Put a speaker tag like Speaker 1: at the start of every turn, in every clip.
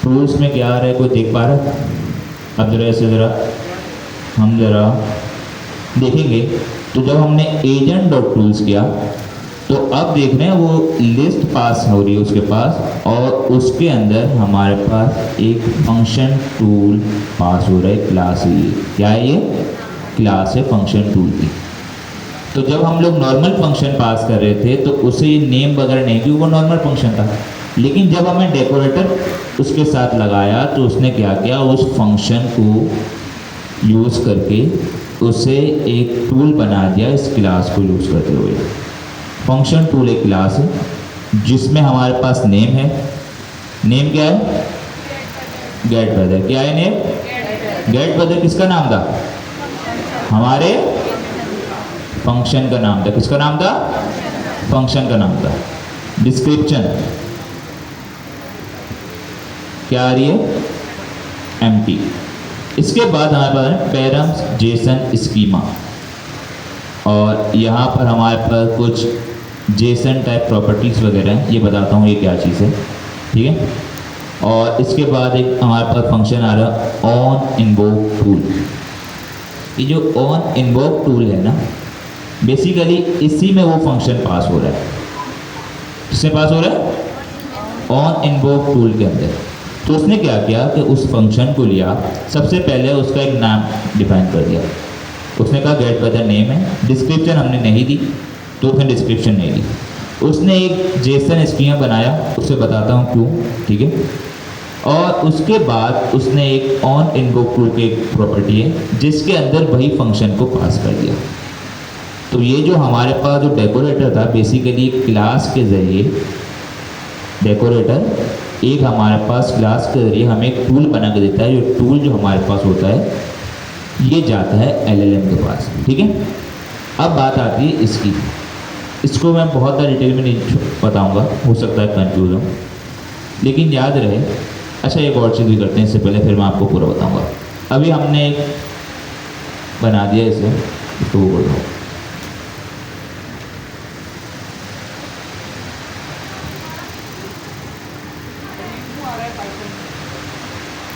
Speaker 1: Tools में क्या आ रहा है, कोई देख पा रहा है? अब जरा ऐसे हम देखेंगे। तो जब हमने एजेंट डॉट टूल्स किया तो अब देख रहे हैं वो लिस्ट पास हो रही है उसके पास, और उसके अंदर हमारे पास एक फंक्शन टूल पास हो रहा है, क्लास है ये। क्या है ये? क्लास है फंक्शन टूल की। तो जब हम लोग नॉर्मल फंक्शन पास कर रहे थे तो उसे ये नेम वगैरह नहीं, क्योंकि वो नॉर्मल फंक्शन था। लेकिन जब हमें डेकोरेटर उसके साथ लगाया तो उसने क्या किया, उस फंक्शन को यूज़ करके उसे एक टूल बना दिया इस क्लास को यूज़ करते हुए। फंक्शन टूल एक क्लास है जिसमें हमारे पास नेम है। नेम क्या है? Get weather. क्या है नेम? गेट वेदर किसका नाम था? हमारे फंक्शन का नाम था। किसका नाम था? फंक्शन का नाम था। डिस्क्रिप्शन क्या आ रही है? एम्प्टी। इसके बाद हमारे पास है पैरम्स जेसन स्कीमा, और यहाँ पर हमारे पास कुछ जेसन टाइप प्रॉपर्टीज़ वगैरह हैं। ये बताता हूँ ये क्या चीज़ है, ठीक है। और इसके बाद एक हमारे पास फंक्शन आ रहा है ऑन इन्वोक टूल। ये जो ऑन इन्वोक टूल है ना, बेसिकली इसी में वो फंक्शन पास हो रहा है। किससे पास हो रहा है? ऑन इन्वोक टूल के अंदर। तो उसने क्या किया कि उस फंक्शन को लिया, सबसे पहले उसका एक नाम डिफाइन कर दिया। उसने कहा गेट वेदर नेम है। डिस्क्रिप्शन हमने नहीं दी तो उसने डिस्क्रिप्शन नहीं दी। उसने एक जेसन स्कीमा बनाया, उससे बताता हूँ क्यों, ठीक है। और उसके बाद उसने एक ऑन इन्वोक टूल की एक प्रॉपर्टी है जिसके अंदर वही फंक्शन को पास कर दिया। तो ये जो हमारे पास जो डेकोरेटर था, बेसिकली क्लास के ज़रिए डेकोरेटर एक हमारे पास क्लास के ज़रिए हमें एक टूल बना के देता है। जो टूल जो हमारे पास होता है ये जाता है एलएलएम के पास, ठीक है। अब बात आती है इसकी। इसको मैं बहुत ज़्यादा डिटेल में नहीं बताऊंगा, हो सकता है कंफ्यूज हो, लेकिन याद रहे। अच्छा, एक और चीज़ भी करते हैं इससे पहले, फिर मैं आपको पूरा बताऊंगा। अभी हमने एक बना दिया इसे, इसको वो बोल रहा हूँ।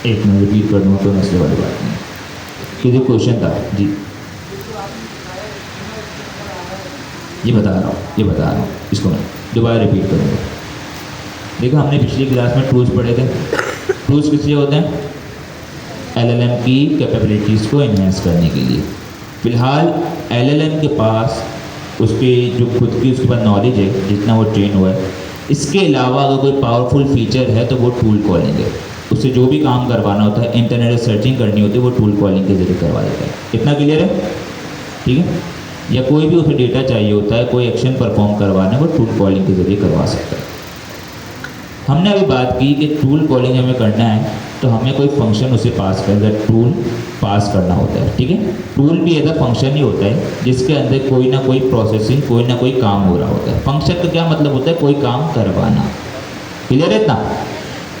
Speaker 1: एक मिनट रिपीट कर दूँ तो मसले वाली बात नहीं। कि जो क्वेश्चन था जी, ये बता रहा हूँ, इसको मैं दोबारा रिपीट करूँगा। देखो, हमने पिछली क्लास में टूल्स पढ़े थे। टूल्स किस लिए होते हैं? एलएलएम की कैपेबिलिटीज़ को एनहेंस करने के लिए। फिलहाल एलएलएम के पास उसके जो खुद की उसके पास नॉलेज है, जितना वो ट्रेन हुआ है, इसके अलावा अगर कोई पावरफुल फीचर है तो वो टूल कॉलिंग है। उससे जो भी काम करवाना होता है, इंटरनेट से सर्चिंग करनी होती है, वो टूल कॉलिंग के जरिए करवा देता है। इतना क्लियर है? ठीक है। या कोई भी उसे डेटा चाहिए होता है, कोई एक्शन परफॉर्म करवाना है, वो टूल कॉलिंग के जरिए करवा सकता है। हमने अभी बात की कि टूल कॉलिंग हमें करना है तो हमें कोई फंक्शन उसे पास कर टूल पास करना होता है, ठीक है। टूल भी ऐसा फंक्शन ही होता है जिसके अंदर कोई ना कोई प्रोसेसिंग, कोई ना कोई काम हो रहा होता है। फंक्शन का क्या मतलब होता है? कोई काम करवाना। क्लियर है इतना?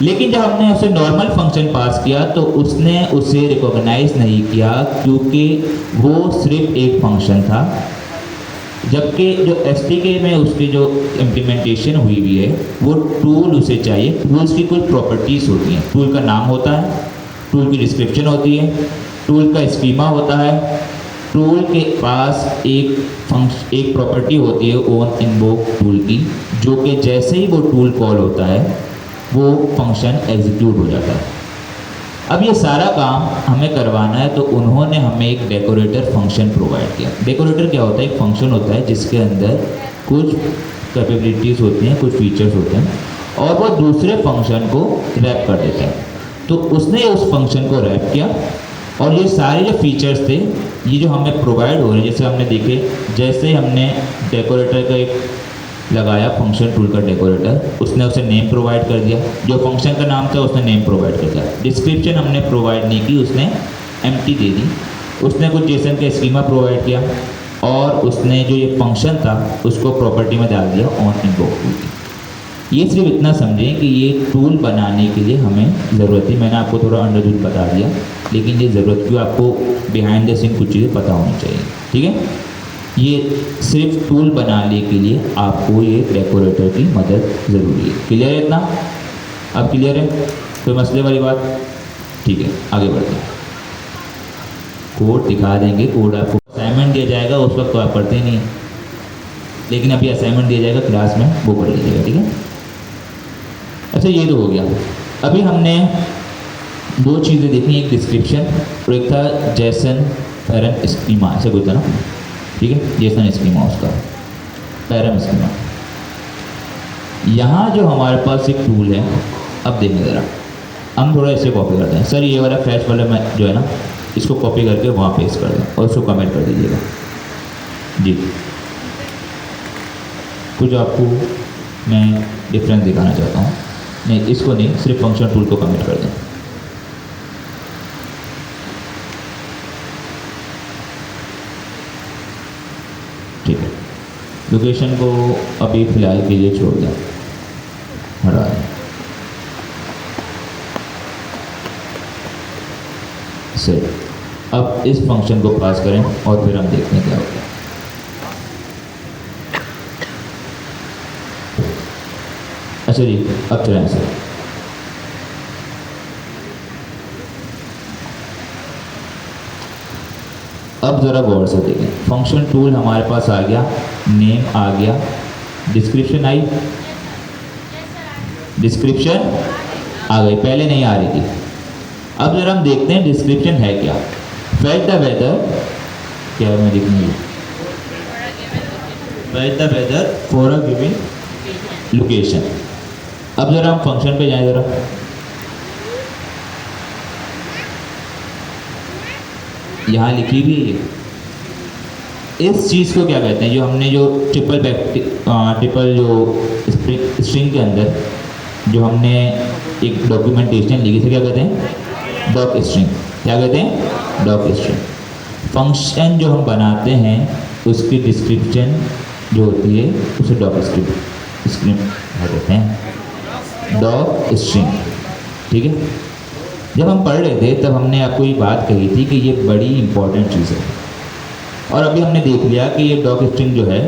Speaker 1: लेकिन जब हमने उसे नॉर्मल फंक्शन पास किया तो उसने उसे रिकॉग्नाइज नहीं किया, क्योंकि वो सिर्फ एक फंक्शन था। जबकि जो एसटीके में उसकी जो इम्प्लीमेंटेशन हुई है वो टूल उसे चाहिए। टूल्स की कुछ प्रॉपर्टीज़ होती हैं। टूल का नाम होता है, टूल की डिस्क्रिप्शन होती है, टूल का स्कीमा होता है, टूल के पास एक प्रॉपर्टी होती है ऑन इन्वोक टूल की, जो कि जैसे ही वो टूल कॉल होता है वो फंक्शन एग्जीक्यूट हो जाता है। अब ये सारा काम हमें करवाना है तो उन्होंने हमें एक डेकोरेटर फंक्शन प्रोवाइड किया। डेकोरेटर क्या होता है? एक फंक्शन होता है जिसके अंदर कुछ कैपेबिलिटीज़ होती हैं, कुछ फीचर्स होते हैं, और वो दूसरे फंक्शन को रैप कर देता है। तो उसने उस फंक्शन को रैप किया, और ये सारे जो फीचर्स थे ये जो हमें प्रोवाइड हो रहे हैं, जैसे हमने देखे, जैसे हमने डेकोरेटर का एक लगाया फंक्शन टूल का डेकोरेटर, उसने उसे नेम प्रोवाइड कर दिया। जो फंक्शन का नाम था उसने नेम प्रोवाइड कर दिया। डिस्क्रिप्शन हमने प्रोवाइड नहीं की, उसने एम्प्टी दे दी। उसने कुछ जेसन का स्कीमा प्रोवाइड किया, और उसने जो ये फंक्शन था उसको प्रॉपर्टी में डाल दिया ऑन इन्वोक टूल। ये सिर्फ इतना समझें कि ये टूल बनाने के लिए हमें ज़रूरत है। मैंने आपको थोड़ा अंडरवुड बता दिया, लेकिन ये ज़रूरत क्यों, आपको बिहाइंड द सीन कुछ चीज़ें पता होनी चाहिए, ठीक है। ये सिर्फ टूल बनाने के लिए आपको ये डेकोरेटर की मदद ज़रूरी है। क्लियर है इतना? अब क्लियर है? कोई मसले वाली बात? ठीक है, आगे बढ़ते हैं। कोड दिखा देंगे, कोड आपको असाइनमेंट दिया जाएगा, उस वक्त तो आप पढ़ते ही नहीं हैं, लेकिन अभी असाइनमेंट दिया जाएगा क्लास में, वो पढ़ लीजिएगा, ठीक है। अच्छा, ये तो हो गया। अभी हमने दो चीज़ें देखी, एक डिस्क्रिप्शन और एक था जेसन पैरम स्कीमा, ऐसा कोई था ना, ठीक है, जेसन स्कीमा उसका पैरम स्कीमा। यहाँ जो हमारे पास एक टूल है, अब देखें ज़रा, हम थोड़ा इसे कॉपी करते हैं। सर ये वाला फ्लैश वाला मैं जो है ना, इसको कॉपी करके वहाँ पेस्ट कर दें और उसको कमेंट कर दीजिएगा जी। कुछ आपको मैं डिफरेंस दिखाना चाहता हूँ, नहीं इसको नहीं, सिर्फ फंक्शन टूल को कमेंट कर दें। ठीक है, लोकेशन को अभी फ़िलहाल के लिए छोड़ दें, हटा दें। सही, अब इस फंक्शन को पास करें और फिर हम देखते हैं क्या होता है। अच्छा जी, अब चलें सर। अब ज़रा गौर से देखें, फंक्शन टूल हमारे पास आ गया, नेम आ गया, डिस्क्रिप्शन आई, डिस्क्रिप्शन आ गई, पहले नहीं आ रही थी। अब ज़रा हम देखते हैं डिस्क्रिप्शन है क्या। फेट द वेदर, क्या मैं लिखूँगी, fetch the weather for a given location. अब ज़रा हम फंक्शन पे जाएं ज़रा, यहाँ लिखी भी है। इस चीज़ को क्या कहते हैं, जो हमने जो ट्रिपल जो स्ट्रिंग के अंदर जो हमने एक डॉक्यूमेंटेशन लिखी थी, क्या कहते हैं, डॉक स्ट्रिंग। क्या कहते हैं, डॉक स्ट्रिंग। फंक्शन जो हम बनाते हैं उसकी डिस्क्रिप्शन जो होती है उसे डॉक स्ट्रिंग कहते हैं, डॉक स्ट्रिंग, ठीक है। जब हम पढ़ रहे थे तब हमने आपको ये बात कही थी कि ये बड़ी इंपॉर्टेंट चीज़ है, और अभी हमने देख लिया कि ये डॉक स्ट्रिंग जो है,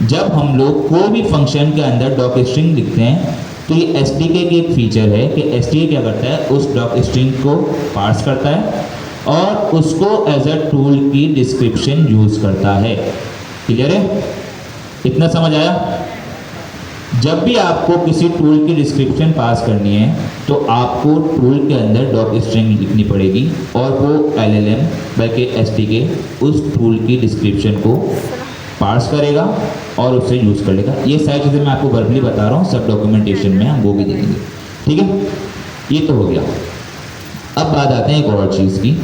Speaker 1: जब हम लोग कोई भी फंक्शन के अंदर डॉक स्ट्रिंग लिखते हैं तो ये एसडीके की एक फीचर है कि एसडीके क्या करता है, उस डॉक स्ट्रिंग को पार्स करता है और उसको एज अ टूल की डिस्क्रिप्शन यूज़ करता है। क्लियर है, इतना समझ आया? जब भी आपको किसी टूल की डिस्क्रिप्शन पास करनी है तो आपको टूल के अंदर डॉक स्ट्रिंग लिखनी पड़ेगी और वो एलएलएम बल्कि एसडीके उस टूल की डिस्क्रिप्शन को पार्स करेगा और उससे यूज़ कर लेगा। ये सारी चीज़ें मैं आपको वर्बली बता रहा हूँ, सब डॉक्यूमेंटेशन में हम वो भी देखेंगे, ठीक है। ये तो हो गया। अब बात आते हैं एक और चीज़ की,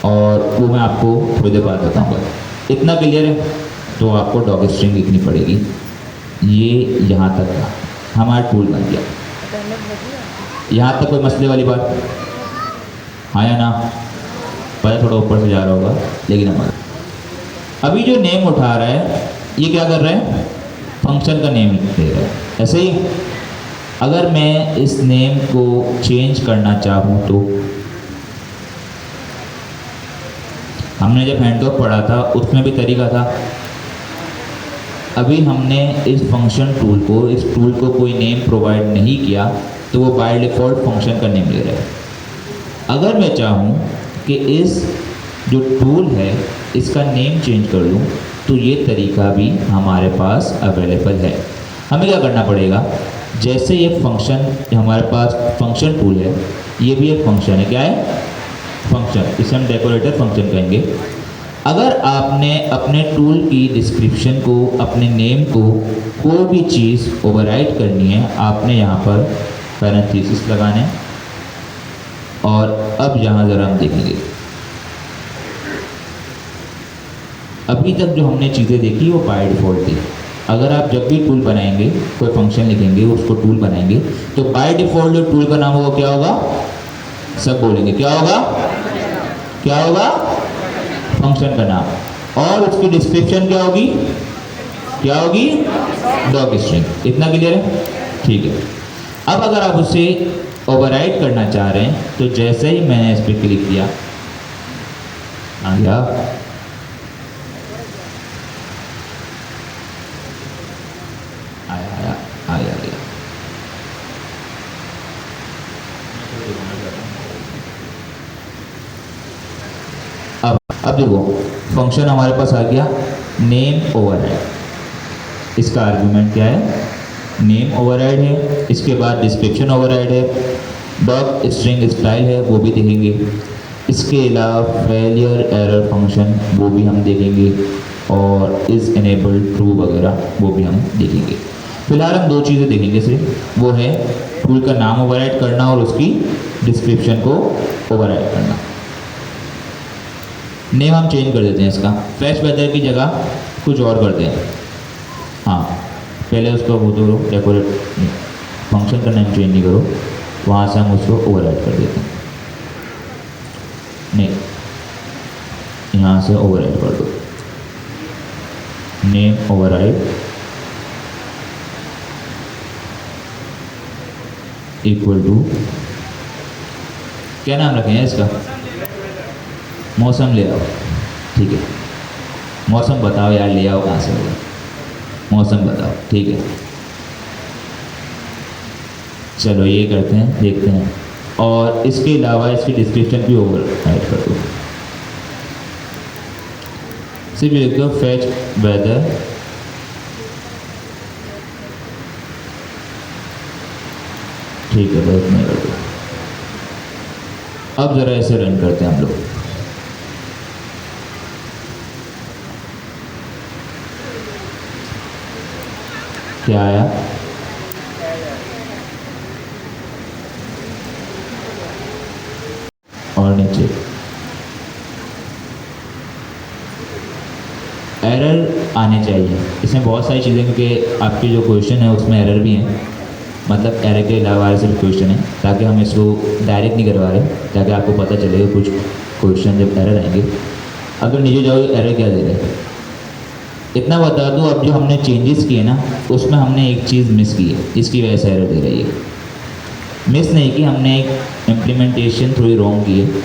Speaker 1: और वो मैं आपको थोड़ी देर बाद बताऊँगा। इतना क्लियर है? तो आपको डॉक स्ट्रिंग लिखनी पड़ेगी। ये यहाँ तक का हमारा टूल बन गया। यहाँ तक कोई मसले वाली बात? हाँ या ना? पहले थोड़ा ऊपर से जा रहा होगा, लेकिन हमारा अभी जो नेम उठा रहा है ये क्या कर रहा है, फंक्शन का नेम दे रहा है। ऐसे ही अगर मैं इस नेम को चेंज करना चाहूँ तो, हमने जब हैंड ऑफ पढ़ा था उसमें भी तरीका था। अभी हमने इस फंक्शन टूल को, इस टूल को कोई नेम प्रोवाइड नहीं किया तो वो बाय डिफ़ॉल्ट फंक्शन का नेम ले रहा है। अगर मैं चाहूँ कि इस जो टूल है इसका नेम चेंज कर लूँ तो ये तरीका भी हमारे पास अवेलेबल है। हमें क्या करना पड़ेगा, जैसे ये फंक्शन हमारे पास फंक्शन टूल है, ये भी एक फंक्शन है। क्या है, फंक्शन, इसे हम डेकोरेटर फंक्शन कहेंगे। अगर आपने अपने टूल की डिस्क्रिप्शन को, अपने नेम को कोई भी चीज़ ओवरराइट करनी है, आपने यहाँ पर पैरेंथेसिस लगाने। और अब यहाँ ज़रा हम देखेंगे, अभी तक जो हमने चीज़ें देखी वो बाय डिफ़ॉल्ट थी। अगर आप जब भी टूल बनाएंगे, कोई फंक्शन लिखेंगे, उसको टूल बनाएंगे, तो बाय डिफ़ॉल्ट जो टूल का नाम होगा क्या होगा, सब बोलेंगे क्या होगा, क्या होगा, फंक्शन का नाम। और उसकी डिस्क्रिप्शन क्या होगी, क्या होगी, डॉक स्ट्रिंग। इतना क्लियर है? ठीक है। अब अगर आप उसे ओवरराइट करना चाह रहे हैं तो जैसे ही मैंने इस पर क्लिक किया, आ गया, आया आया आया गया। अब देखो फंक्शन हमारे पास आ गया नेम ओवरराइड, इसका आर्गुमेंट क्या है, नेम ओवरराइड है, इसके बाद डिस्क्रिप्शन ओवरराइड है, डॉग स्ट्रिंग स्टाइल है वो भी देखेंगे, इसके अलावा फेलियर एरर फंक्शन वो भी हम देखेंगे, और इज़ एनेबल्ड ट्रू वगैरह वो भी हम देखेंगे। फिलहाल हम दो चीज़ें देखेंगे सिर्फ, वो है टूल का नाम ओवरराइड करना और उसकी डिस्क्रिप्शन को ओवरराइड करना। नेम हम चेंज कर देते हैं इसका, फ्रेश वेदर की जगह कुछ और करते हैं। हाँ पहले उसको वो दो डेकोरेट, फंक्शन का नेम चेंज नहीं करो, वहाँ से हम उसको ओवरराइड कर देते हैं। नहीं, यहाँ से ओवरराइड कर दो, नेम ओवरराइड इक्वल टू, क्या नाम रखें इसका, मौसम ले आओ। ठीक है, मौसम बताओ यार, ले आओ कहाँ से होगा, मौसम बताओ। ठीक है, चलो ये करते हैं, देखते हैं। और इसके अलावा इसकी डिस्क्रिप्शन भी ओवरराइड कर दो, सिर्फ लिख दो फेच वेदर ठीक है, बस नहीं कर दो। अब ज़रा ऐसे रन करते हैं हम लोग। क्या आया, और नीचे एरर आने चाहिए। इसमें बहुत सारी चीज़ें, क्योंकि आपके जो क्वेश्चन है उसमें एरर भी हैं, मतलब एरर के अलावा सिर्फ क्वेश्चन है, ताकि हम इसको डायरेक्ट नहीं करवा रहे, ताकि आपको पता चलेगा कुछ क्वेश्चन जब एरर आएंगे। अगर नीचे जाओ एरर क्या दे रहे हैं, इतना बता दूँ, अब जो हमने चेंजेस किए ना उसमें हमने एक चीज़ मिस की है, इसकी वजह से एरर दे रही है। मिस नहीं की, हमने एक इम्प्लीमेंटेशन थोड़ी रॉन्ग की है,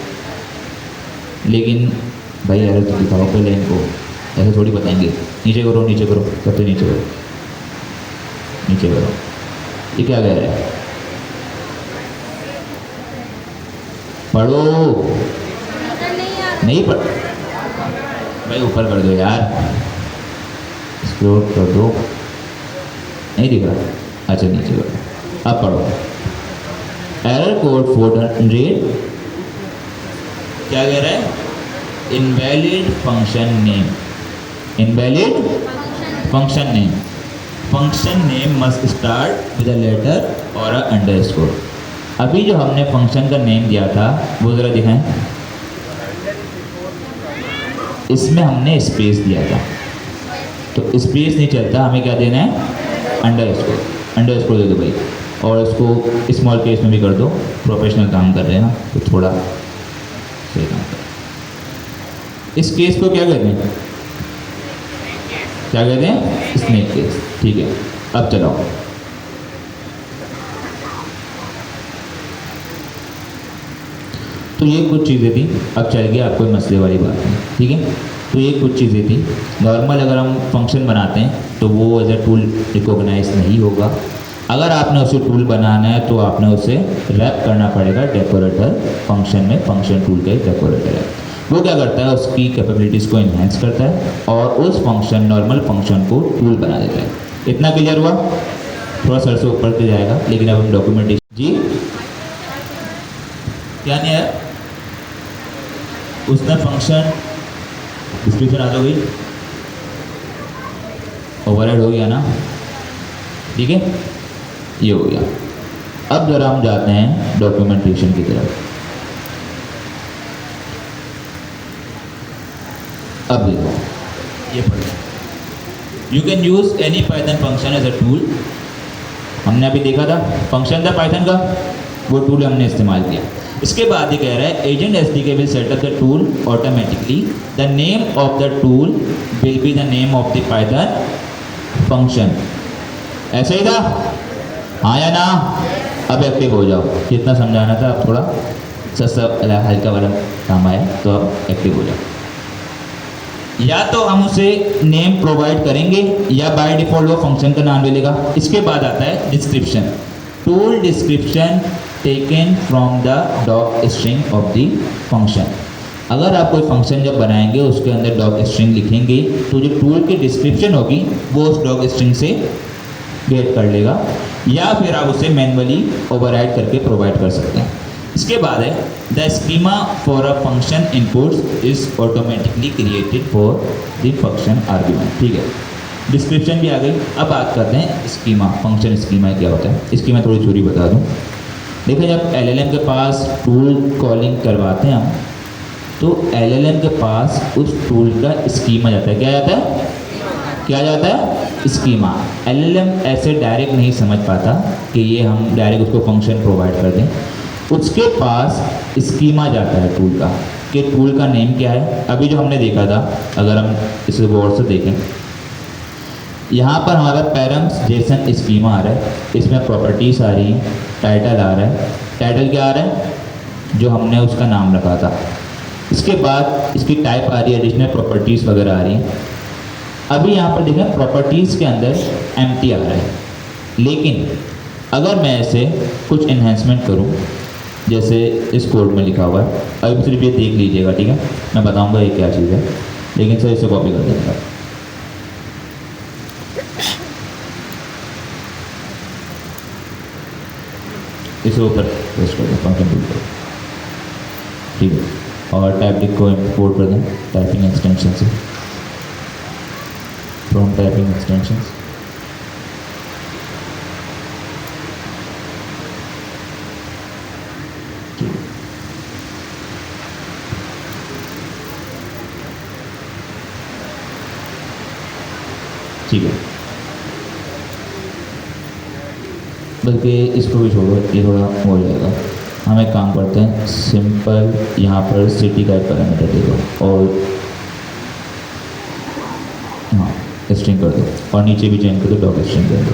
Speaker 1: लेकिन भाई एरर तो दिखाओ पहले इनको, ऐसे थोड़ी बताएंगे नीचे करो नीचे करो, सबसे नीचे करो नीचे करो। ये क्या कह रहा है, पढ़ो, नहीं पढ़ भाई, ऊपर कर दो यार, स्क्रॉल कर दो, नहीं दिख रहा, अच्छा नीचे करो, अब पढ़ो। एरर कोड 400 क्या कह रहा है, invalid function name, invalid function name, function name must start with a letter और अ अंडरस्कोर। अभी जो हमने फंक्शन का नेम दिया था वो ज़रा दिखाएं, इसमें हमने स्पेस दिया था, तो स्पेस नहीं चलता, हमें क्या देना है, अंडरस्कोर, अंडरस्कोर दे दो भाई, और इसको स्मॉल केस में भी कर दो, प्रोफेशनल काम कर रहे हैं ना तो थोड़ा सही काम कर। इस केस को क्या कहते हैं, क्या कहते हैं, स्नेक केस। ठीक है, अब चलाओ। तो ये कुछ चीज़ें थी, अब चल गया, आपको मसले वाली बात नहीं, ठीक है। तो ये कुछ चीज़ें थी। नॉर्मल अगर हम फंक्शन बनाते हैं तो वो एज अ टूल रिकॉग्नाइज नहीं होगा। अगर आपने उसे टूल बनाना है तो आपने उसे रैप करना पड़ेगा डेकोरेटर फंक्शन में, फंक्शन टूल का एक डेकोरेटर है, वो क्या करता है, उसकी कैपेबिलिटीज़ को इन्हेंस करता है और उस फंक्शन, नॉर्मल फंक्शन को टूल बना देता है। इतना क्लियर हुआ, थोड़ा सर से ऊपर के जाएगा, लेकिन अब हम डॉक्यूमेंटेशन, जी क्या नहीं है, उसने फंक्शन डिस्क्रिप्शन आ जाओ, ओवरराइड हो गया ना, ठीक है, ये हो गया। अब जरा हम जाते हैं डॉक्यूमेंटेशन की तरफ। अब देखो, ये पढ़ो, you can use any Python function as a tool. हमने अभी देखा था फंक्शन था पाइथन का, वो टूल हमने इस्तेमाल किया। इसके बाद ये कह रहा है agent SDK will set up the tool automatically, the name of the tool will be the name of the Python function. ऐसा ही था, हाँ या ना? अब एक्टिव हो जाओ, जितना समझाना था अब थोड़ा सस्ता हल्का वाला काम आया, तो अब एक्टिव हो जाओ। या तो हम उसे नेम प्रोवाइड करेंगे या बाय डिफॉल्ट वो फंक्शन का नाम ले लेगा। इसके बाद आता है description, tool description taken from the doc string of the function. अगर आप कोई फंक्शन जब बनाएंगे उसके अंदर डॉक स्ट्रिंग लिखेंगे तो जो टूल की डिस्क्रिप्शन होगी वो उस डॉक स्ट्रिंग से गेट कर लेगा, या फिर आप उसे मैनुअली ओवरराइड करके प्रोवाइड कर सकते हैं। इसके बाद है the schema for a function inputs is automatically created for the function argument. ठीक है, डिस्क्रिप्शन भी आ गई। अब बात करते हैं स्कीमा, फंक्शन स्कीमा क्या होता है। इसकी मैं थोड़ी चोरी बता दूं। देखिए, जब एलएलएम के पास टूल कॉलिंग करवाते हैं हम, तो एलएलएम के पास उस टूल का स्कीमा जाता है। क्या जाता है? क्या जाता है? स्कीमा। एलएलएम ऐसे डायरेक्ट नहीं समझ पाता कि ये हम डायरेक्ट उसको फंक्शन प्रोवाइड कर दें। उसके पास स्कीमा जाता है टूल का, कि टूल का नेम क्या है। अभी जो हमने देखा था, अगर हम इसे गौर से देखें, यहाँ पर हमारा पैरम्स जेसन स्कीमा आ रहा है, इसमें प्रॉपर्टीज आ रही हैं, टाइटल आ रहा है। टाइटल क्या आ रहा है? जो हमने उसका नाम रखा था। इसके बाद इसकी टाइप आ रही है, एडिशनल प्रॉपर्टीज़ वगैरह आ रही हैं। अभी यहाँ पर देखें, प्रॉपर्टीज़ के अंदर एम्प्टी आ रहा है, लेकिन अगर मैं ऐसे कुछ इन्हेंसमेंट करूँ, जैसे इस कोड में लिखा हुआ है, अभी सिर्फ ये देख लीजिएगा, ठीक है? मैं बताऊँगा ये क्या चीज़ है, लेकिन सर इसे कॉपी कर देंगे। इसे ऊपर पेस्ट कर दें, फंक्शन टूल पर, ठीक है? और टाइप को इंपोर्ट कर दें टाइपिंग एक्सटेंशन से, फ्रॉम टाइपिंग एक्सटेंशन। ठीक है, बल्कि इसको भी छोड़ो, ये थोड़ा हो जाएगा। हम एक काम करते हैं, सिंपल यहाँ पर सिटी का एक पैरामीटर दे दो और हाँ स्ट्रिंग कर दो, और नीचे भी चेंज कर दो, डॉक स्ट्रिंग कर दो।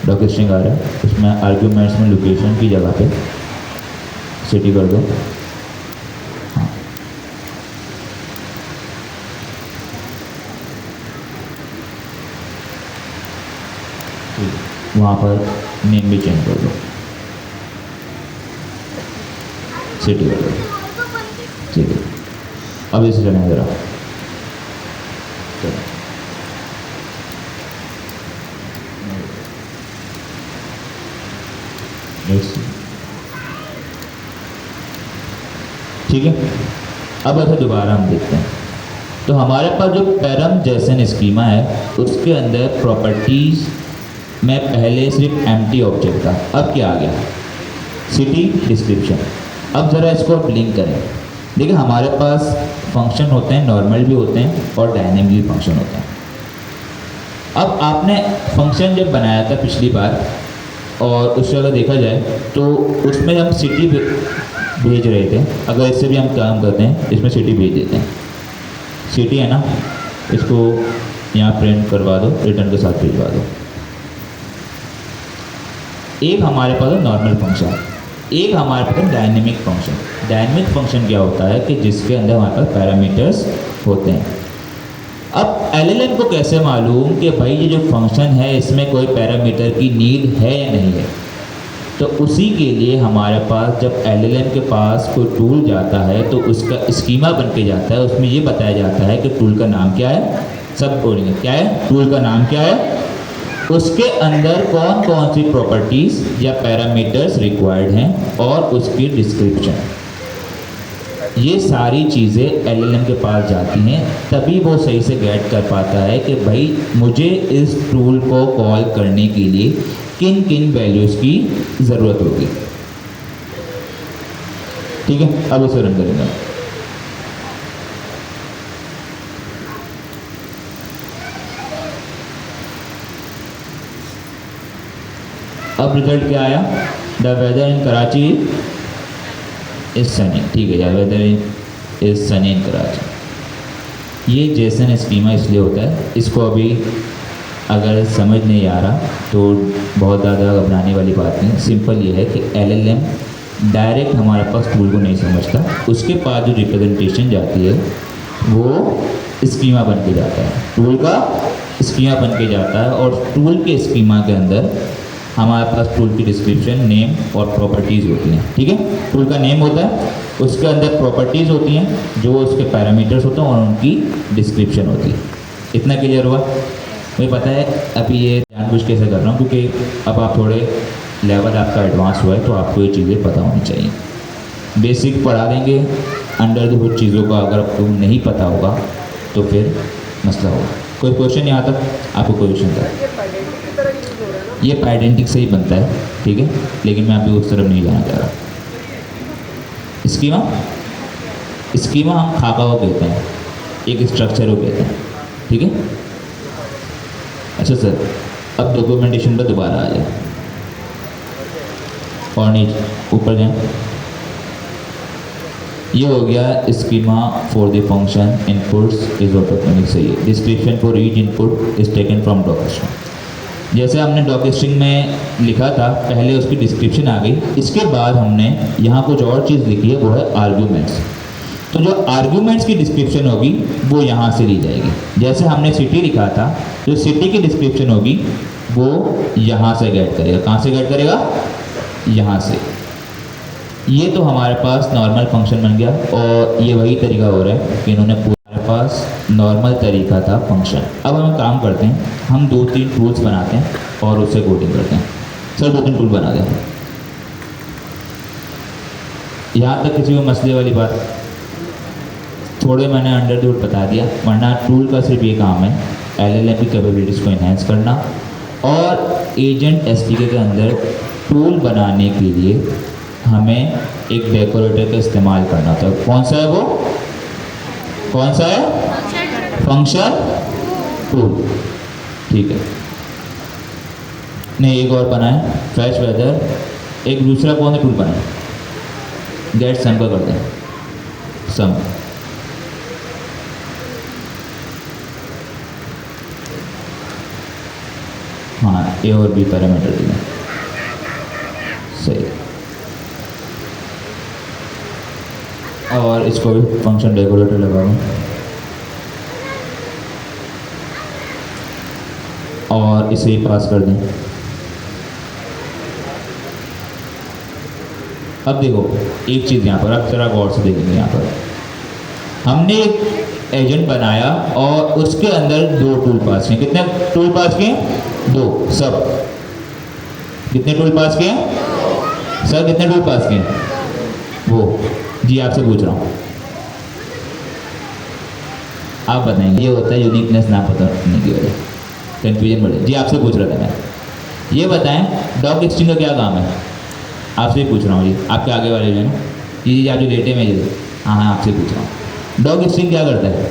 Speaker 1: डॉक स्ट्रिंग आ रहा है, उसमें आर्ग्यूमेंट्स में लोकेशन की जगह पे सिटी कर दो। हाँ, वहाँ पर नेम भी चेंज कर दो, सिटी कर दो। ठीक है, अब इसे चलें ज़रा। ठीक है, अब ऐसे दोबारा हम देखते हैं। तो हमारे पास जो पैरम जैसन स्कीमा है, उसके अंदर प्रॉपर्टीज़ में पहले सिर्फ एम्प्टी ऑब्जेक्ट था, अब क्या आ गया? City description. अब ज़रा इसको आप लिंक करें। देखिए, हमारे पास फंक्शन होते हैं, नॉर्मल भी होते हैं और डायनेमिक भी फंक्शन होते हैं। अब आपने फंक्शन जब बनाया था पिछली बार, और उससे अगर देखा जाए तो उसमें हम सिटी भेज रहे थे। अगर इससे भी हम काम करते हैं, इसमें सिटी भेज देते हैं। सिटी है ना, इसको यहाँ प्रिंट करवा दो, रिटर्न के साथ भिजवा दो। एक हमारे पास है नॉर्मल फंक्शन, एक हमारे पास है डायनेमिक फंक्शन। डायनेमिक फंक्शन क्या होता है कि जिसके अंदर हमारे पास पैरामीटर्स होते हैं। अब एलएलएम को कैसे मालूम कि भाई ये जो फंक्शन है इसमें कोई पैरामीटर की नीड है या नहीं है? तो उसी के लिए हमारे पास जब एलएलएम के पास कोई टूल जाता है तो उसका स्कीमा बन के जाता है। उसमें ये बताया जाता है कि टूल का नाम क्या है, सब बोलेंगे क्या है, टूल का नाम क्या है, उसके अंदर कौन कौन सी प्रॉपर्टीज़ या पैरामीटर्स रिक्वायर्ड हैं और उसकी डिस्क्रिप्शन। ये सारी चीज़ें एलएलएम के पास जाती हैं, तभी वो सही से गेट कर पाता है कि भाई मुझे इस टूल को कॉल करने के लिए किन किन वैल्यूज़ की ज़रूरत होगी। ठीक है, अब उसे रन करेंगे। अब रिजल्ट क्या आया? The weather in Karachi is sunny. ठीक है यार, weather is sunny in Karachi. ये जेसन स्कीमा इसलिए होता है, इसको अभी अगर समझ नहीं आ रहा तो बहुत ज़्यादा घबराने वाली बात नहीं। सिंपल ये है कि एलएलएम डायरेक्ट हमारे पास टूल को नहीं समझता, उसके पास जो रिप्रेजेंटेशन जाती है वो स्कीमा बन के जाता है, टूल का स्कीमा बन के जाता है। और टूल के स्कीमा के अंदर हमारे पास टूल की डिस्क्रिप्शन, नेम और प्रॉपर्टीज़ होती हैं। ठीक है, टूल का नेम होता है, उसके अंदर प्रॉपर्टीज़ होती हैं जो उसके पैरामीटर्स होते हैं और उनकी डिस्क्रिप्शन होती है। इतना क्लियर हुआ? मुझे पता है अभी ये जानबूझ कैसे कर रहा हूँ, क्योंकि अब आप थोड़े लेवल आपका एडवांस हुआ है तो आपको ये चीज़ें पता होनी चाहिए। बेसिक पढ़ा देंगे, अंडर द हुड चीज़ों का अगर आपको नहीं पता होगा तो फिर मसला होगा। कोई क्वेश्चन यहाँ तक? आपको कोई क्वेश्चन था? ये आइडेंटिक से ही बनता है, ठीक है, लेकिन मैं अभी उस तरफ नहीं जाना चाह रहा। स्कीमा हम खाका को कहते हैं, एक स्ट्रक्चर को कहते हैं। ठीक है, अच्छा सर, अब डॉक्यूमेंटेशन पर दोबारा आ जाए और नीचे ऊपर जाए। ये हो गया schema for the function inputs is automatic. सही है। Description for each input is taken from document. जैसे हमने डॉक्यूमेंट में लिखा था, पहले उसकी डिस्क्रिप्शन आ गई, इसके बाद हमने यहाँ कुछ और चीज़ लिखी है, वो है आर्ग्यूमेंट्स। तो जो आर्ग्यूमेंट्स की डिस्क्रिप्शन होगी वो यहाँ से ली जाएगी। जैसे हमने सिटी लिखा था, जो सिटी की डिस्क्रिप्शन होगी वो यहाँ से गेट करेगा। कहाँ से गेट करेगा? यहाँ से। ये तो हमारे पास नॉर्मल फंक्शन बन गया, और ये वही तरीका हो रहा है कि इन्होंने हमारे पास नॉर्मल तरीका था फंक्शन। अब हम काम करते हैं, हम 2-3 टूल्स बनाते हैं और उससे कोडिंग करते हैं। सर 2-3 टूल बना दें। यहाँ तक किसी को मसले वाली बात? थोड़े मैंने अंडर द हुड बता दिया, वरना टूल का सिर्फ ये काम है LLM की कैपेबिलिटीज़ को इन्हेंस करना, और एजेंट SDK के अंदर टूल बनाने के लिए हमें एक डेकोरेटर का इस्तेमाल करना था। कौन सा है वो? कौन सा है? Function tool. ठीक है, नहीं एक और बनाए, फैच वेदर। एक दूसरा कौन सा टूल बनाए? गेट सम का कर दें, सम। हाँ, ए और बी पैरामीटर देंगे। सही। और इसको भी फंक्शन डेकोरेटर लगाऊँ और इसे ही पास कर दें। अब देखो एक चीज़ यहाँ पर, अब जरा गौर से देखेंगे। यहाँ पर हमने एक एजेंट बनाया और उसके अंदर 2 टूल पास किए। कितने टूल पास किए? 2। सब कितने टूल पास किए? सर कितने टूल पास किए? वो जी आपसे पूछ रहा हूँ, आप बताएंगे। ये होता है यूनिकनेस ना पता होने की वजह, कन्फ्यूजन बढ़े। जी आपसे पूछ रहा था मैं, ये बताएं डॉग स्ट्रिंग का क्या काम है? आपसे ही पूछ रहा हूँ जी, आपके आगे वाले जो है ना जी, आप जो लेटे में जी, हाँ आपसे पूछ रहा हूँ, डॉग स्ट्रिंग क्या करता है?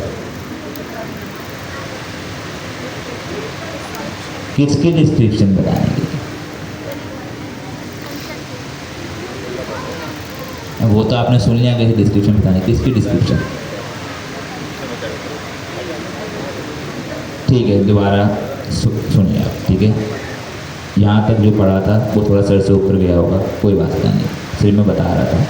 Speaker 1: किसकी डिस्क्रिप्शन बताने की? वो तो आपने सुन लिया, कैसे डिस्क्रिप्शन बताने, किसकी डिस्क्रिप्शन? ठीक है, दोबारा सुनिए आप। ठीक है, यहाँ तक जो पढ़ा था वो थोड़ा सर से ऊपर गया होगा, कोई बात नहीं, सिर्फ मैं बता रहा था।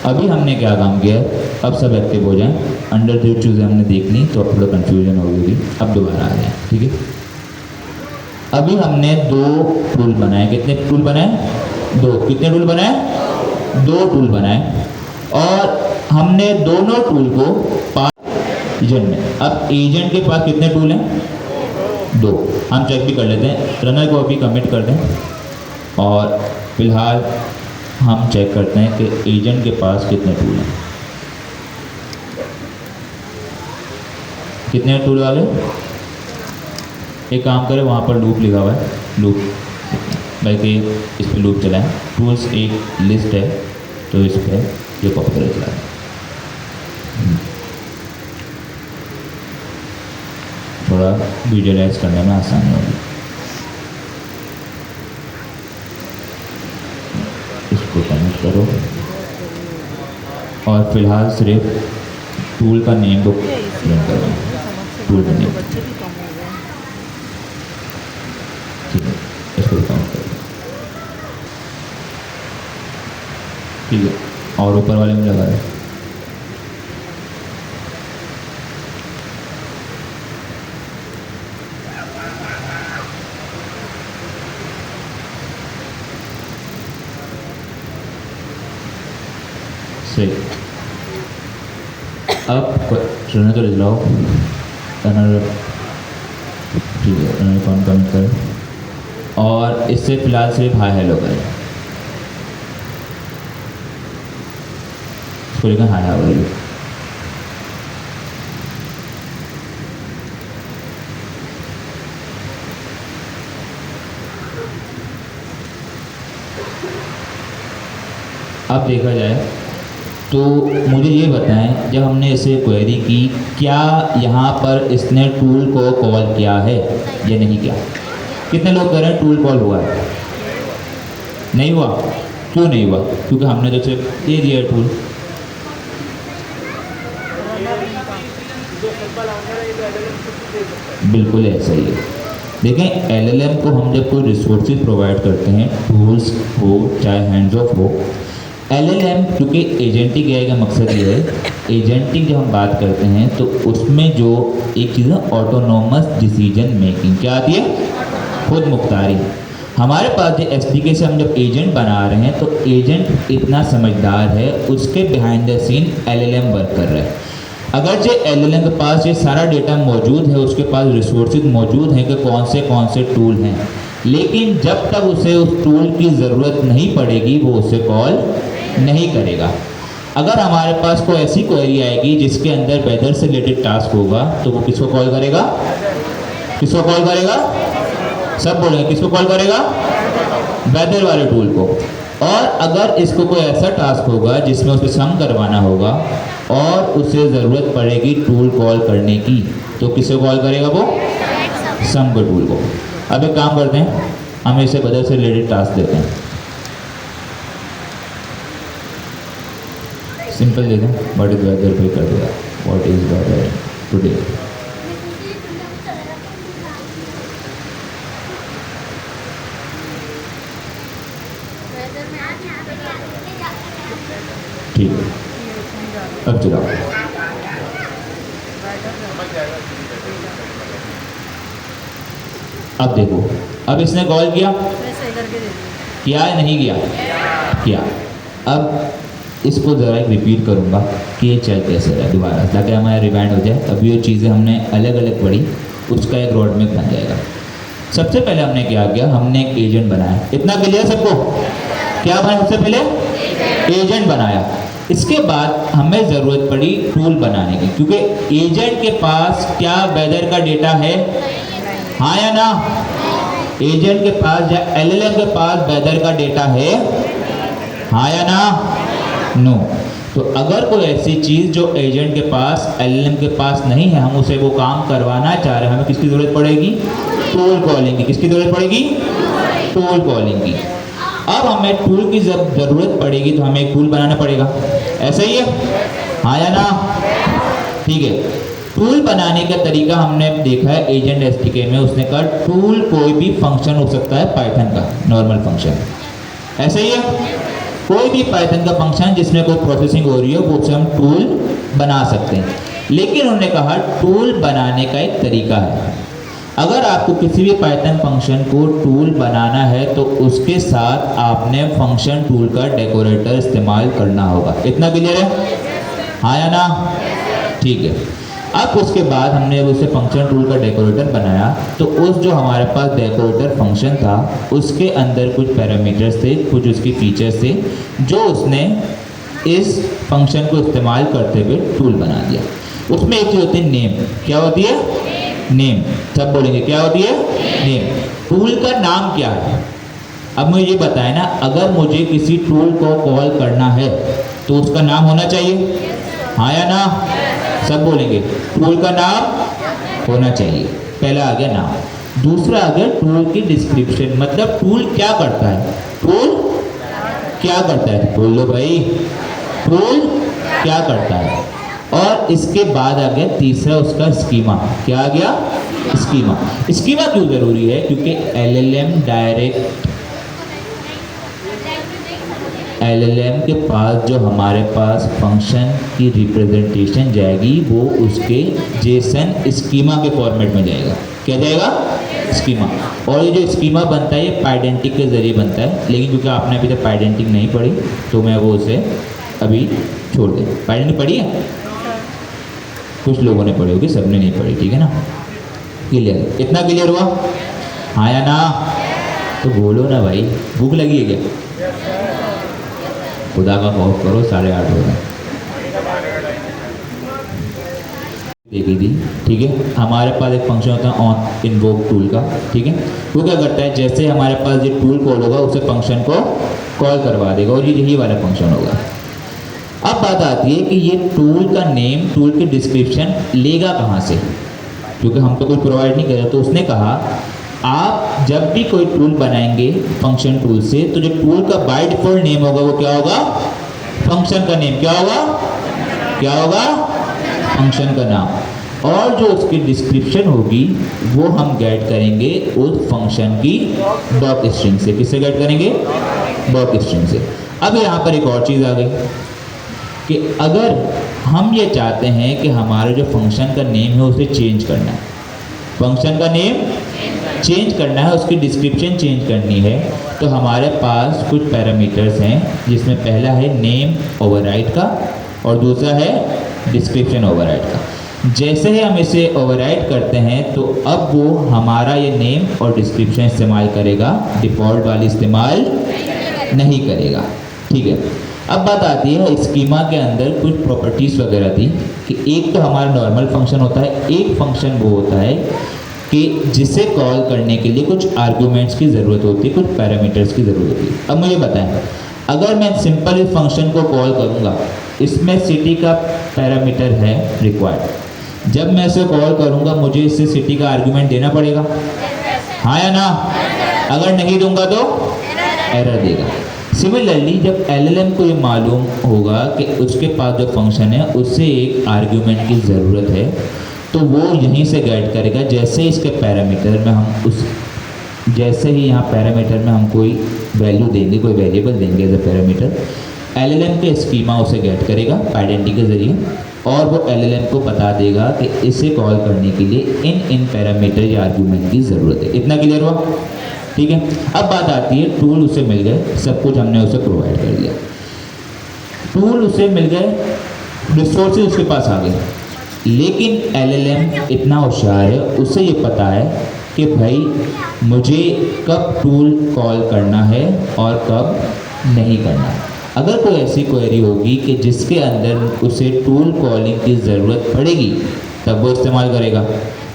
Speaker 1: अभी हमने क्या काम किया है, अब सब एक्टिव हो जाएं। अंडर जो चीज़ें हमने देख ली तो अब थोड़ा कन्फ्यूजन होगी, अब दोबारा आ जाए। ठीक है, अभी हमने 2 टूल बनाए। कितने टूल बनाए? 2। कितने टूल बनाए? 2 टूल बनाए, और हमने दोनों टूल को पास एजेंट में। अब एजेंट के पास कितने टूल हैं? 2। हम चेक भी कर लेते हैं, रनर को अभी कमिट कर दें, और फिलहाल हम चेक करते हैं कि एजेंट के पास कितने टूल हैं। कितने टूल वाले? एक काम करें, वहाँ पर लूप लिखा हुआ है, लूप, बल्कि इस पर लूप चलाएं। टूल्स एक लिस्ट है तो इस पर ये कॉपी करके चलाएं। थोड़ा विजुअलाइज करने में आसानी होगी। इसको कनेक्ट करो, और फिलहाल सिर्फ टूल का नेम को प्रिंट करो। टूल का नेम, ठीक है, इसको काउंट करो। ठीक है, और ऊपर वाले में लगा है। सही। अब क्वेश्चन तो लिख लो, ठीक है, कौन कमेंट करें, और इससे फिलहाल सिर्फ हाई हेलो करें, इसको लिखा हाई हाउ आर यू। अब देखा जाए तो मुझे ये बताएं, जब हमने इसे क्वेरी की, क्या यहाँ पर इसने टूल को कॉल किया है या नहीं किया? कितने लोग कह रहे हैं टूल कॉल हुआ है? नहीं हुआ। क्यों नहीं हुआ? क्योंकि हमने तो सिर्फ दे दिया टूल। बिल्कुल ऐसा ही है। देखें, एलएलएम को हम जब कोई रिसोर्सेज प्रोवाइड करते हैं, टूल्स हो चाहे हैंड्स ऑफ हो, एलएलएम क्योंकि एजेंटिक एआई का मकसद ये है, एजेंटिक जब हम बात करते हैं तो उसमें जो एक चीज़ है ऑटोनोमस डिसीजन मेकिंग, क्या आती है? खुद मुख्तारी। हमारे पास जो एसडीके से हम जब एजेंट बना रहे हैं तो एजेंट इतना समझदार है, उसके behind the scene LLM work कर रहा है। अगर जो एलएलएम के पास ये सारा डेटा मौजूद है, उसके पास रिसोर्सेज मौजूद हैं कि कौन से टूल हैं, लेकिन जब तक उसे उस टूल की ज़रूरत नहीं पड़ेगी वो उसे कॉल नहीं करेगा। अगर हमारे पास कोई ऐसी क्वेरी आएगी जिसके अंदर वेदर से रिलेटेड टास्क होगा तो वो किसको कॉल करेगा? किसको कॉल करेगा? सब बोलेंगे किसको कॉल करेगा? वेदर वाले टूल को। और अगर इसको कोई ऐसा टास्क होगा जिसमें उसे सम करवाना होगा और उसे ज़रूरत पड़ेगी टूल कॉल करने की, तो किसे कॉल करेगा वो? सम के टूल को। अब एक काम करते हैं, हम इसे वेदर से रिलेटेड टास्क देते हैं, सिंपल दे दें, व्हाट इज वेदर पे कर दिया, व्हाट इज वेदर टुडे। ठीक है, अब चलाओ। अब देखो, अब इसने कॉल किया, किया है नहीं किया? किया। अब इसको ज़रा एक रिपीट करूँगा कि ये चल कैसे रहा है दोबारा, ताकि हमारा रिवाइंड हो जाए। अभी ये चीज़ें हमने अलग अलग पढ़ी, उसका एक रोड मैप बन जाएगा। सबसे पहले हमने क्या किया, हमने एक एजेंट बनाया। इतना क्लियर सबको? क्या बनाया? सबसे पहले एजेंट बनाया। इसके बाद हमें ज़रूरत पड़ी टूल बनाने की, क्योंकि एजेंट के पास क्या वेदर का डेटा है? हाँ या ना? एजेंट के पास या एलएलएम के पास वेदर का डेटा है? हाँ या ना? नो। तो अगर कोई ऐसी चीज़ जो एजेंट के पास एलएलएम के पास नहीं है, हम उसे वो काम करवाना चाह रहे हैं, हमें किसकी ज़रूरत पड़ेगी? टूल कॉलिंग की। किसकी ज़रूरत पड़ेगी? टूल कॉलिंग की। अब हमें टूल की जब ज़रूरत पड़ेगी तो हमें एक टूल बनाना पड़ेगा, ऐसा ही है? हाँ या ना? ठीक है। टूल बनाने का तरीका हमने देखा है एजेंट एसडीके में, उसने कहा टूल कोई भी फंक्शन हो सकता है पाइथन का, नॉर्मल फंक्शन, ऐसा ही है? कोई भी पाइथन का फंक्शन जिसमें कोई प्रोसेसिंग हो रही है वो उसे हम टूल बना सकते हैं। लेकिन उन्होंने कहा टूल बनाने का एक तरीका है। अगर आपको किसी भी पाइथन फंक्शन को टूल बनाना है तो उसके साथ आपने फंक्शन टूल का डेकोरेटर इस्तेमाल करना होगा। इतना क्लियर है? हाँ या ना? ठीक है। अब उसके बाद हमने उसे फंक्शन टूल का डेकोरेटर बनाया, तो उस जो हमारे पास डेकोरेटर फंक्शन था उसके अंदर कुछ पैरामीटर्स थे, कुछ उसकी फीचर्स थे जो उसने इस फंक्शन को इस्तेमाल करते हुए टूल बना दिया। उसमें एक चीज़ होती है नेम। क्या होती है? नेम। सब बोलेंगे क्या होती है? नेम। टूल का नाम क्या है? अब मुझे ये बताएं ना, अगर मुझे किसी टूल को कॉल करना है तो उसका नाम होना चाहिए, हाँ या ना? सब बोलेंगे टूल का नाम होना चाहिए। पहला आ गया नाम। दूसरा आ गया टूल की डिस्क्रिप्शन, मतलब टूल क्या करता है। टूल क्या करता है? बोल लो भाई, टूल क्या करता है। और इसके बाद आ गया तीसरा उसका स्कीमा। क्या आ गया? स्कीमा। स्कीमा क्यों जरूरी है? क्योंकि एलएलएम डायरेक्ट एलएलएम के पास जो हमारे पास फंक्शन की रिप्रेजेंटेशन जाएगी वो उसके जेसन स्कीमा के फॉर्मेट में जाएगा। क्या जाएगा? स्कीमा। और ये जो स्कीमा बनता है ये पाइडेंटिक के ज़रिए बनता है, लेकिन क्योंकि आपने अभी तक पाइडेंटिक नहीं पढ़ी तो मैं वो उसे अभी छोड़ दें। पाइडेंटिटी पढ़ी है? कुछ लोगों ने पढ़ी होगी, सबने नहीं पढ़ी, ठीक है ना? क्लियर? इतना क्लियर हुआ? हाँ या ना? तो बोलो ना भाई, भूख लगी है क्या? खुदा का खौफ करो, 8:30 हो गए। देखी थी, ठीक है? हमारे पास एक फंक्शन होता है ऑन इन्वोक टूल का, ठीक है? वो क्या करता है, जैसे हमारे पास ये टूल कॉल होगा उसे फंक्शन को कॉल करवा देगा और ये यही वाला फंक्शन होगा। अब बात आती है कि ये टूल का नेम, टूल की डिस्क्रिप्शन लेगा कहाँ से, क्योंकि हम तो कोई प्रोवाइड नहीं कर रहे। तो उसने कहा आप जब भी कोई टूल बनाएंगे फंक्शन टूल से, तो जो टूल का बाय डिफॉल्ट नेम होगा वो क्या होगा? फंक्शन का नेम। क्या होगा? क्या होगा? फंक्शन का नाम। और जो उसकी डिस्क्रिप्शन होगी वो हम गेट करेंगे उस फंक्शन की डॉक स्ट्रिंग से। किससे गेट करेंगे? डॉक स्ट्रिंग से। अब यहाँ पर एक और चीज़ आ गई कि अगर हम ये चाहते हैं कि हमारे जो फंक्शन का नेम है उसे चेंज करना है, फंक्शन का नेम चेंज करना है, उसकी डिस्क्रिप्शन चेंज करनी है, तो हमारे पास कुछ पैरामीटर्स हैं जिसमें पहला है नेम ओवरराइड का और दूसरा है डिस्क्रिप्शन ओवरराइड का। जैसे ही हम इसे ओवरराइड करते हैं तो अब वो हमारा ये नेम और डिस्क्रिप्शन इस्तेमाल करेगा, डिफ़ॉल्ट वाली इस्तेमाल नहीं करेगा, ठीक है? अब बात आती है स्कीमा के अंदर कुछ प्रॉपर्टीज़ वगैरह थी कि एक तो हमारा नॉर्मल फंक्शन होता है, एक फंक्शन वो होता है कि जिसे कॉल करने के लिए कुछ आर्गुमेंट्स की ज़रूरत होती है, कुछ पैरामीटर्स की ज़रूरत होती है। अब मुझे बताएं, अगर मैं सिंपल इस फंक्शन को कॉल करूँगा, इसमें सिटी का पैरामीटर है रिक्वायर्ड। जब मैं इसे कॉल करूँगा मुझे इससे सिटी का आर्गुमेंट देना पड़ेगा, हाँ या ना? अगर नहीं दूंगा तो एरर देगा। सिमिलरली जब एलएलएम को ये मालूम होगा कि उसके पास जो फंक्शन है उससे एक आर्ग्यूमेंट की ज़रूरत है, तो वो यहीं से गाइड करेगा। जैसे इसके पैरामीटर में हम उस जैसे ही यहाँ पैरामीटर में हम कोई वैल्यू देंगे, कोई वेरिएबल देंगे एज ए पैरामीटर, एलएलएम के स्कीमा उसे गेट करेगा आइडेंटिटी के ज़रिए और वो एलएलएम को बता देगा कि इसे कॉल करने के लिए इन पैरामीटर या आर्ग्यूमेंट की ज़रूरत है। इतना क्लियर हुआ? ठीक है। अब बात आती है टूल उसे मिल गए, सब कुछ हमने उसे प्रोवाइड कर दिया, टूल उसे मिल गए, रिसोर्सेज उसके पास आ गए, लेकिन एलएलएम इतना होशियार है, उसे ये पता है कि भाई मुझे कब टूल कॉल करना है और कब नहीं करना है। अगर कोई ऐसी क्वेरी होगी कि जिसके अंदर उसे टूल कॉलिंग की ज़रूरत पड़ेगी तब वो इस्तेमाल करेगा,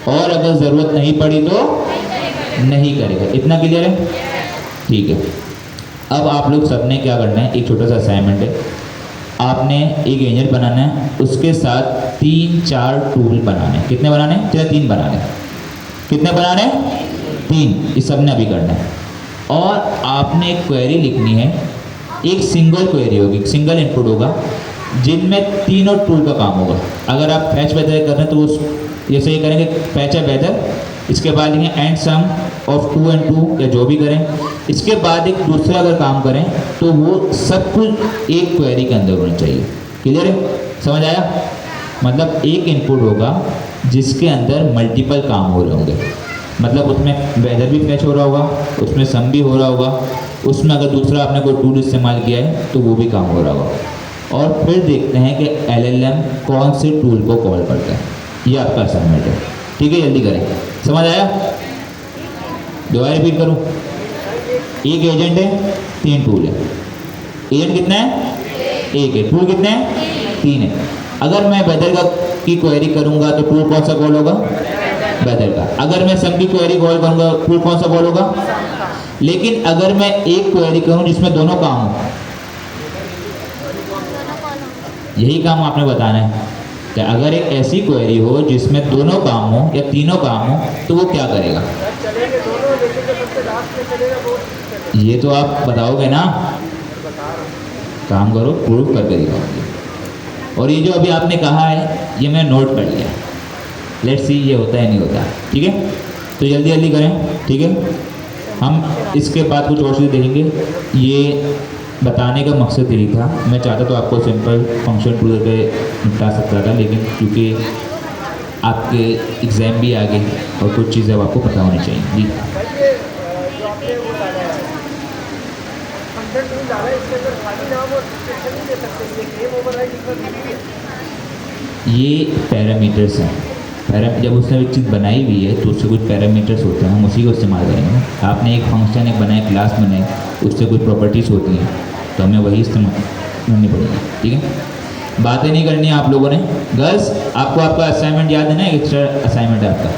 Speaker 1: और अगर ज़रूरत नहीं पड़ी तो नहीं करेगा। इतना क्लियर है? ठीक है। अब आप लोग सबने क्या करना है, एक छोटा सा असाइनमेंट है, आपने एक एजेंट बनाना है, उसके साथ 3-4 टूल बनाने। कितने बनाने? चलिए 3 बनाने। कितने बनाने? 3। इस सब ने अभी करना है। और आपने एक क्वेरी लिखनी है, एक सिंगल क्वेरी होगी, सिंगल इनपुट होगा, जिनमें तीनों टूल का काम होगा। अगर आप फैच वेदर कर रहे हैं तो वो जैसे ये करेंगे फैच वेदर, इसके बाद लिखेंगे एंड सम ऑफ 2 and 2 या जो भी करें, इसके बाद एक दूसरा अगर काम करें तो वो सब कुछ एक क्वेरी के अंदर होना चाहिए। क्लियर है? समझ आया? मतलब एक इनपुट होगा जिसके अंदर मल्टीपल काम हो रहे होंगे, मतलब उसमें वेदर भी फैच हो रहा होगा, उसमें सम भी हो रहा होगा, उसमें अगर दूसरा आपने कोई टूल इस्तेमाल किया है तो वो भी काम हो रहा होगा। और फिर देखते हैं कि एलएलएम कौन से टूल को कॉल करता है। ये आपका असाइनमेंट है, ठीक है? जल्दी करें। समझ आया? दोबारा रिपीट करूं, एक एजेंट है, 3 टूल है। एजेंट कितना है? एक है। टूल कितने हैं? 3 है। अगर मैं वेदर की क्वेरी करूंगा तो टूल कौन सा कॉल होगा? वेदर का। अगर मैं सम की क्वेरी कॉल करूंगा टूल कौन सा कॉल होगा? लेकिन अगर मैं एक क्वेरी करूं जिसमें दोनों काम हो, यही काम आपने बताना है कि अगर एक ऐसी क्वेरी हो जिसमें दोनों काम हो या तीनों काम हो तो वो क्या करेगा? ये तो आप बताओगे ना, काम करो, प्रूव करके दिखाओगे। और ये जो अभी आपने कहा है ये मैं नोट कर लिया, लेट्स सी ये होता है नहीं होता, ठीक है? तो जल्दी जल्दी करें, ठीक है? हम इसके बाद कुछ और चीज़ देखेंगे। ये बताने का मकसद यही था, मैं चाहता तो आपको सिंपल फंक्शन टूल पे निपटा सकता था, लेकिन क्योंकि आपके एग्ज़ाम भी आ गए और कुछ चीज़ें आपको पता होनी चाहिए। जी ये पैरामीटर्स हैं। जब उसने एक चीज़ बनाई हुई है तो उससे कुछ पैरामीटर्स होते हैं, हम उसी को इस्तेमाल करेंगे। आपने एक फंक्शन एक बनाया, क्लास बनाई, उससे कुछ प्रॉपर्टीज़ होती हैं तो हमें वही इस्तेमाल करनी पड़ेगी। ठीक है, बातें नहीं करनी है आप लोगों ने। गर्ल्स, आपको आपका असाइनमेंट याद है ना, एक्स्ट्रा असाइनमेंट है आपका,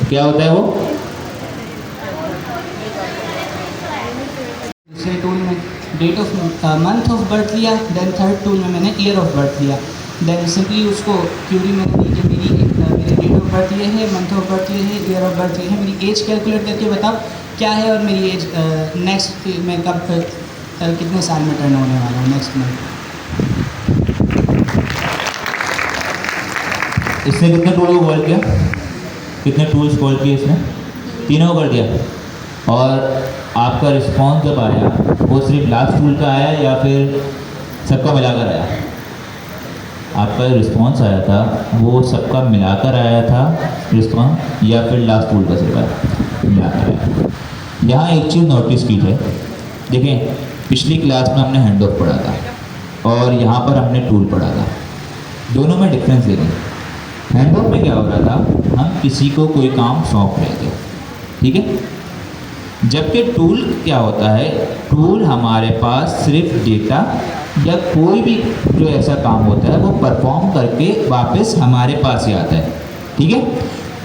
Speaker 1: तो क्या होता है वो?
Speaker 2: दूसरे टूल में date of month of birth लिया, देन थर्ड टूल में मैंने ईयर ऑफ बर्थ लिया, देन सिंपली उसको क्यूरी में दी कि मेरी डेट ऑफ बर्थ ये है, मंथ ऑफ बर्थ ये है, ईयर ऑफ बर्थ ये है, मेरी एज कैलकुलेट करके बताओ क्या है और मेरी एज नेक्स्ट में कब कितने साल में टर्न होने वाला हूँ नेक्स्ट मंथ।
Speaker 1: इसने कितने टूल को कॉल किया? कितने टूल्स कॉल किए इसने? तीनों को कर दिया। और आपका रिस्पॉन्स जब आया वो सिर्फ लास्ट टूल का आया या फिर सबका मिलाकर आया? आपका रिस्पॉन्स आया था वो सबका मिलाकर आया था रिस्पॉन्स, या फिर लास्ट टूल का सिर्फ मिलाकर आया? यहाँ एक चीज़ नोटिस की जाए, देखें पिछली क्लास में हमने हैंड ऑफ पढ़ा था और यहाँ पर हमने टूल पढ़ा था, दोनों में डिफरेंस देखें। हैंड ऑफ में क्या हो रहा था, हम किसी को कोई काम सौंप रहे थे, ठीक है, जबकि टूल क्या होता है, टूल हमारे पास सिर्फ डेटा या कोई भी जो ऐसा काम होता है वो परफॉर्म करके वापस हमारे पास ही आता है। ठीक है,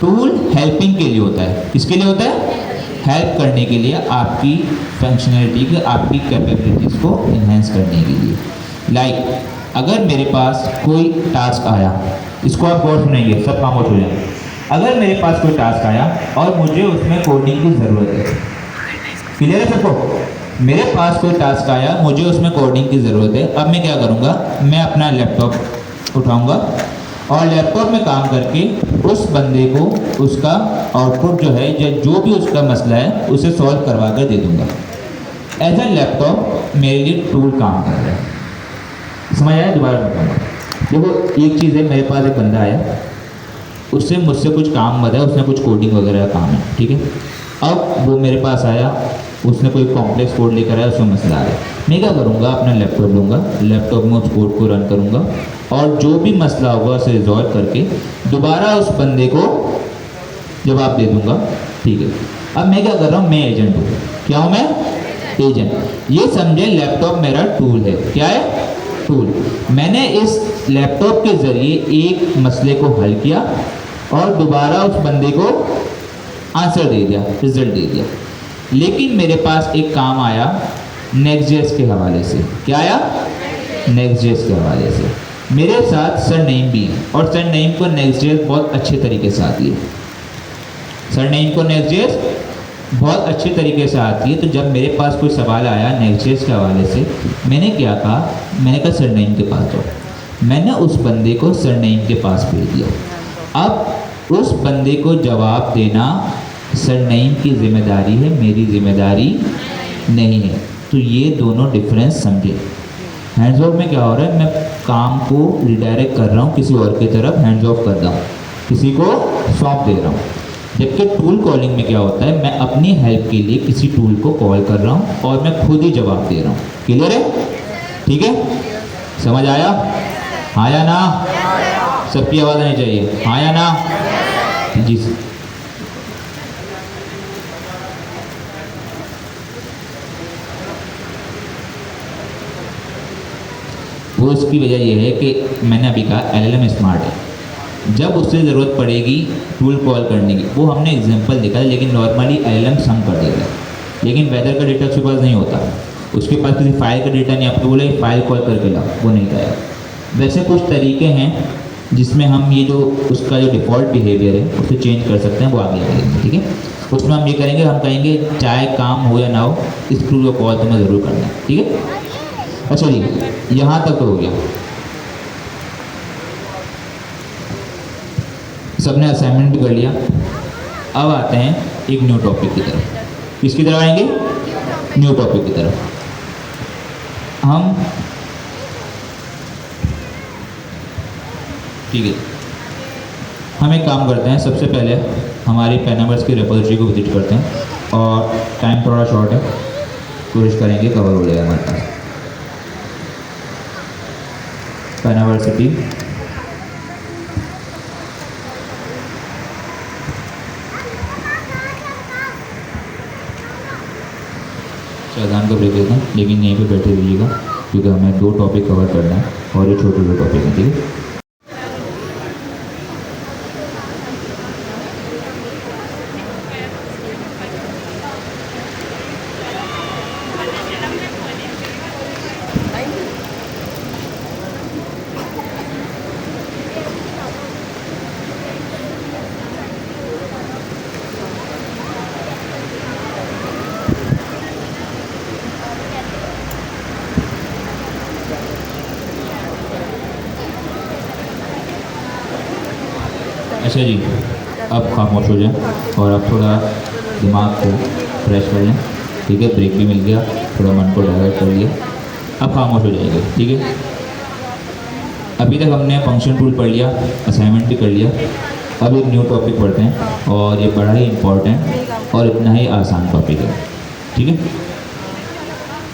Speaker 1: टूल हेल्पिंग के लिए होता है। किसके लिए होता है? हेल्प करने के लिए, आपकी फंक्शनैलिटी के, आपकी कैपेबिलिटीज़ को इन्हेंस करने के लिए। लाइक अगर मेरे पास कोई टास्क आया, इसको आप गौर सुनेंगे, सब काम हो जाए। अगर मेरे पास कोई टास्क आया और मुझे उसमें कोडिंग की ज़रूरत है, क्लियर है सबको? मेरे पास कोई टास्क आया, मुझे उसमें कोडिंग की ज़रूरत है। अब मैं क्या करूँगा, मैं अपना लैपटॉप उठाऊँगा और लैपटॉप में काम करके उस बंदे को उसका आउटपुट जो है या जो भी उसका मसला है उसे सॉल्व करवा कर दे दूँगा। एज ए लैपटॉप मेरे लिए टूल काम कर रहा है। समझ आया? दोबारा बताऊँगा। देखो एक चीज़ है, मेरे पास एक बंदा आया, उससे मुझसे कुछ काम बताया, उसने कुछ कोडिंग वगैरह का काम है, ठीक है। अब वो मेरे पास आया, उसने कोई कॉम्प्लेक्स कोड लेकर आया, उसमें मसला आ गया। मैं क्या करूँगा, अपना लैपटॉप लूँगा, लैपटॉप में उस कोड को रन करूँगा और जो भी मसला होगा उसे रिजॉल्व करके दोबारा उस बंदे को जवाब दे दूँगा। ठीक है, अब मैं क्या कर रहा हूँ, मैं एजेंट हूँ। क्या हूँ मैं? एजेंट। ये समझे लैपटॉप मेरा टूल है। क्या है? टूल। मैंने इस लैपटॉप के ज़रिए एक मसले को हल किया और दोबारा उस बंदे को आंसर दे दिया, रिजल्ट दे दिया। लेकिन मेरे पास एक काम आया नेक्स्ट.जेएस के हवाले से। क्या आया? नेक्स्ट.जेएस के हवाले से। मेरे साथ सरनेम भी है और सरनेम को नेक्स्ट.जेएस बहुत अच्छे तरीके से आती है। सरनेम को नेक्स्ट.जेएस बहुत अच्छे तरीके से आती है। तो जब मेरे पास कोई सवाल आया नेक्स्ट.जेएस के हवाले से, मैंने क्या कहा, मैंने कहा सरनेम के पास जाओ। मैंने उस बंदे को सरनेम के पास भेज दिया। अब उस बंदे को जवाब देना सरनेम की जिम्मेदारी है, मेरी जिम्मेदारी नहीं है। तो ये दोनों डिफरेंस समझे। हैंड्स ऑफ में क्या हो रहा है, मैं काम को रिडायरेक्ट कर रहा हूँ किसी और की तरफ, हैंड्स ऑफ कर रहा हूँ, किसी को सौंप दे रहा हूँ। जबकि टूल कॉलिंग में क्या होता है, मैं अपनी हेल्प के लिए किसी टूल को कॉल कर रहा हूँ और मैं खुद ही जवाब दे रहा हूँ। क्लियर है? ठीक है, समझ आया? हाँ या ना? सबकी आवाज़ आनी चाहिए, हाँ या ना? जी सर। वो इसकी वजह यह है कि मैंने अभी कहा एलएलएम स्मार्ट है। जब उससे ज़रूरत पड़ेगी टूल कॉल करने की, वो हमने एग्जांपल देखा है, लेकिन नॉर्मली एलएलएम सम कर देगा। लेकिन वेदर का डेटा उसके पास नहीं होता, उसके पास किसी फाइल का डेटा नहीं, आपको बोले फाइल कॉल करके लाओ, वो नहीं करेगा। वैसे कुछ तरीके हैं जिसमें हम ये जो उसका जो डिफ़ॉल्ट बिहेवियर है उसे चेंज कर सकते हैं, वो आगे करेंगे। ठीक है, उसमें हम ये करेंगे, हम कहेंगे चाहे काम हो या ना हो, इस टूल को कॉल तुम्हें ज़रूर करना है। ठीक है, अच्छा जी, यहाँ तक तो हो गया। सबने असाइनमेंट भी कर लिया। अब आते हैं एक न्यू टॉपिक की तरफ। किसकी तरफ आएंगे? न्यू टॉपिक की तरफ। हम ठीक है, हम एक काम करते हैं, सबसे पहले हमारी पैनावर्स की रेपोजिटरी को विजिट करते हैं और टाइम थोड़ा शॉर्ट है कोशिश करेंगे कवर हो जाएगा हमारे पास। यूनिवर्सिटी अजान का ब्रेक लेते हैं, लेकिन यहीं पे बैठे रहिएगा क्योंकि हमें 2 टॉपिक कवर करना है और ये छोटे छोटे टॉपिक हैं, ठीक है। अच्छा जी, अब खामोश हो जाएं और अब थोड़ा दिमाग को फ्रेश कर लें, ठीक है। ब्रेक भी मिल गया, थोड़ा मन को डाइवर्ट कर लिया, अब खामोश हो जाएंगे, ठीक है। अभी तक हमने फंक्शन टूल पढ़ लिया, असाइनमेंट भी कर लिया। अब एक न्यू टॉपिक पढ़ते हैं और ये बड़ा ही इम्पोर्टेंट और इतना ही आसान टॉपिक है, ठीक है।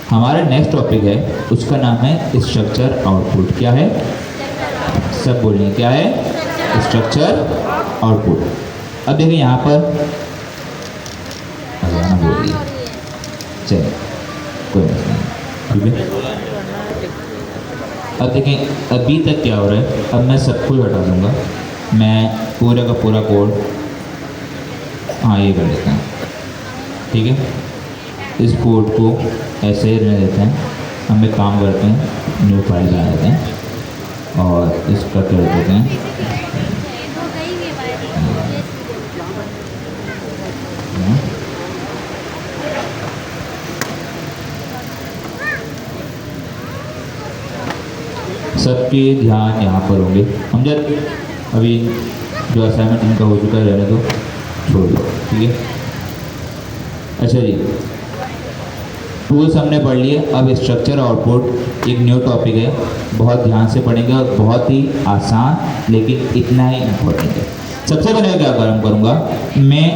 Speaker 1: हमारा नेक्स्ट टॉपिक है, उसका नाम है स्ट्रक्चर आउटपुट। क्या है? सब बोलिए, क्या है? Structure output. अब देखिए यहाँ पर अजाना बोल रही है, चलिए कोई मसला नहीं, ठीक है। अब देखें अभी तक क्या हो रहा है, अब मैं सब कुछ हटा दूंगा, मैं पूरा का पूरा कोड हाँ ये कर लेते हैं, ठीक है। इस कोड को ऐसे ही रहने देते हैं, हम एक काम करते हैं, न्यू फाइल बना देते हैं और इसका कर देते हैं सबके ध्यान यहाँ पर होंगे। हम जब अभी जो असाइनमेंट इनका हो चुका है रहने दो, छोड़ दो, ठीक है। अच्छा जी, टूल्स हमने पढ़ लिए। अब स्ट्रक्चर आउटपुट एक न्यू टॉपिक है, बहुत ध्यान से पढ़ेंगे और बहुत ही आसान लेकिन इतना ही इम्पोर्टेंट है। सबसे पहले मैं क्या काम करूँगा, मैं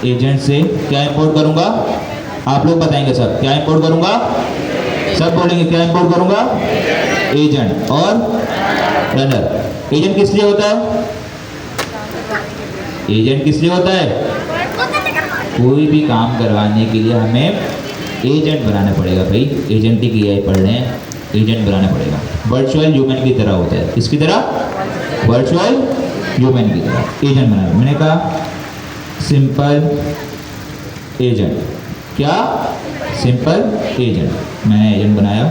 Speaker 1: एजेंट से क्या इंपोर्ट करूँगा, आप लोग बताएंगे सब, क्या इंपोर्ट करूँगा, सब बोलेंगे क्या इंपोर्ट करूँगा, एजेंट और रनर। एजेंट किस लिए होता है? एजेंट किस लिए होता है? कोई भी काम करवाने के लिए हमें एजेंट बनाना पड़ेगा भाई। एजेंट की AI पढ़ रहे हैं, एजेंट बनाना पड़ेगा। वर्चुअल ह्यूमन की तरह होता है, किसकी तरह? वर्चुअल ह्यूमन की तरह एजेंट बनाना। मैंने कहा सिंपल एजेंट, क्या? Simple agent. मैंने एजेंट बनाया,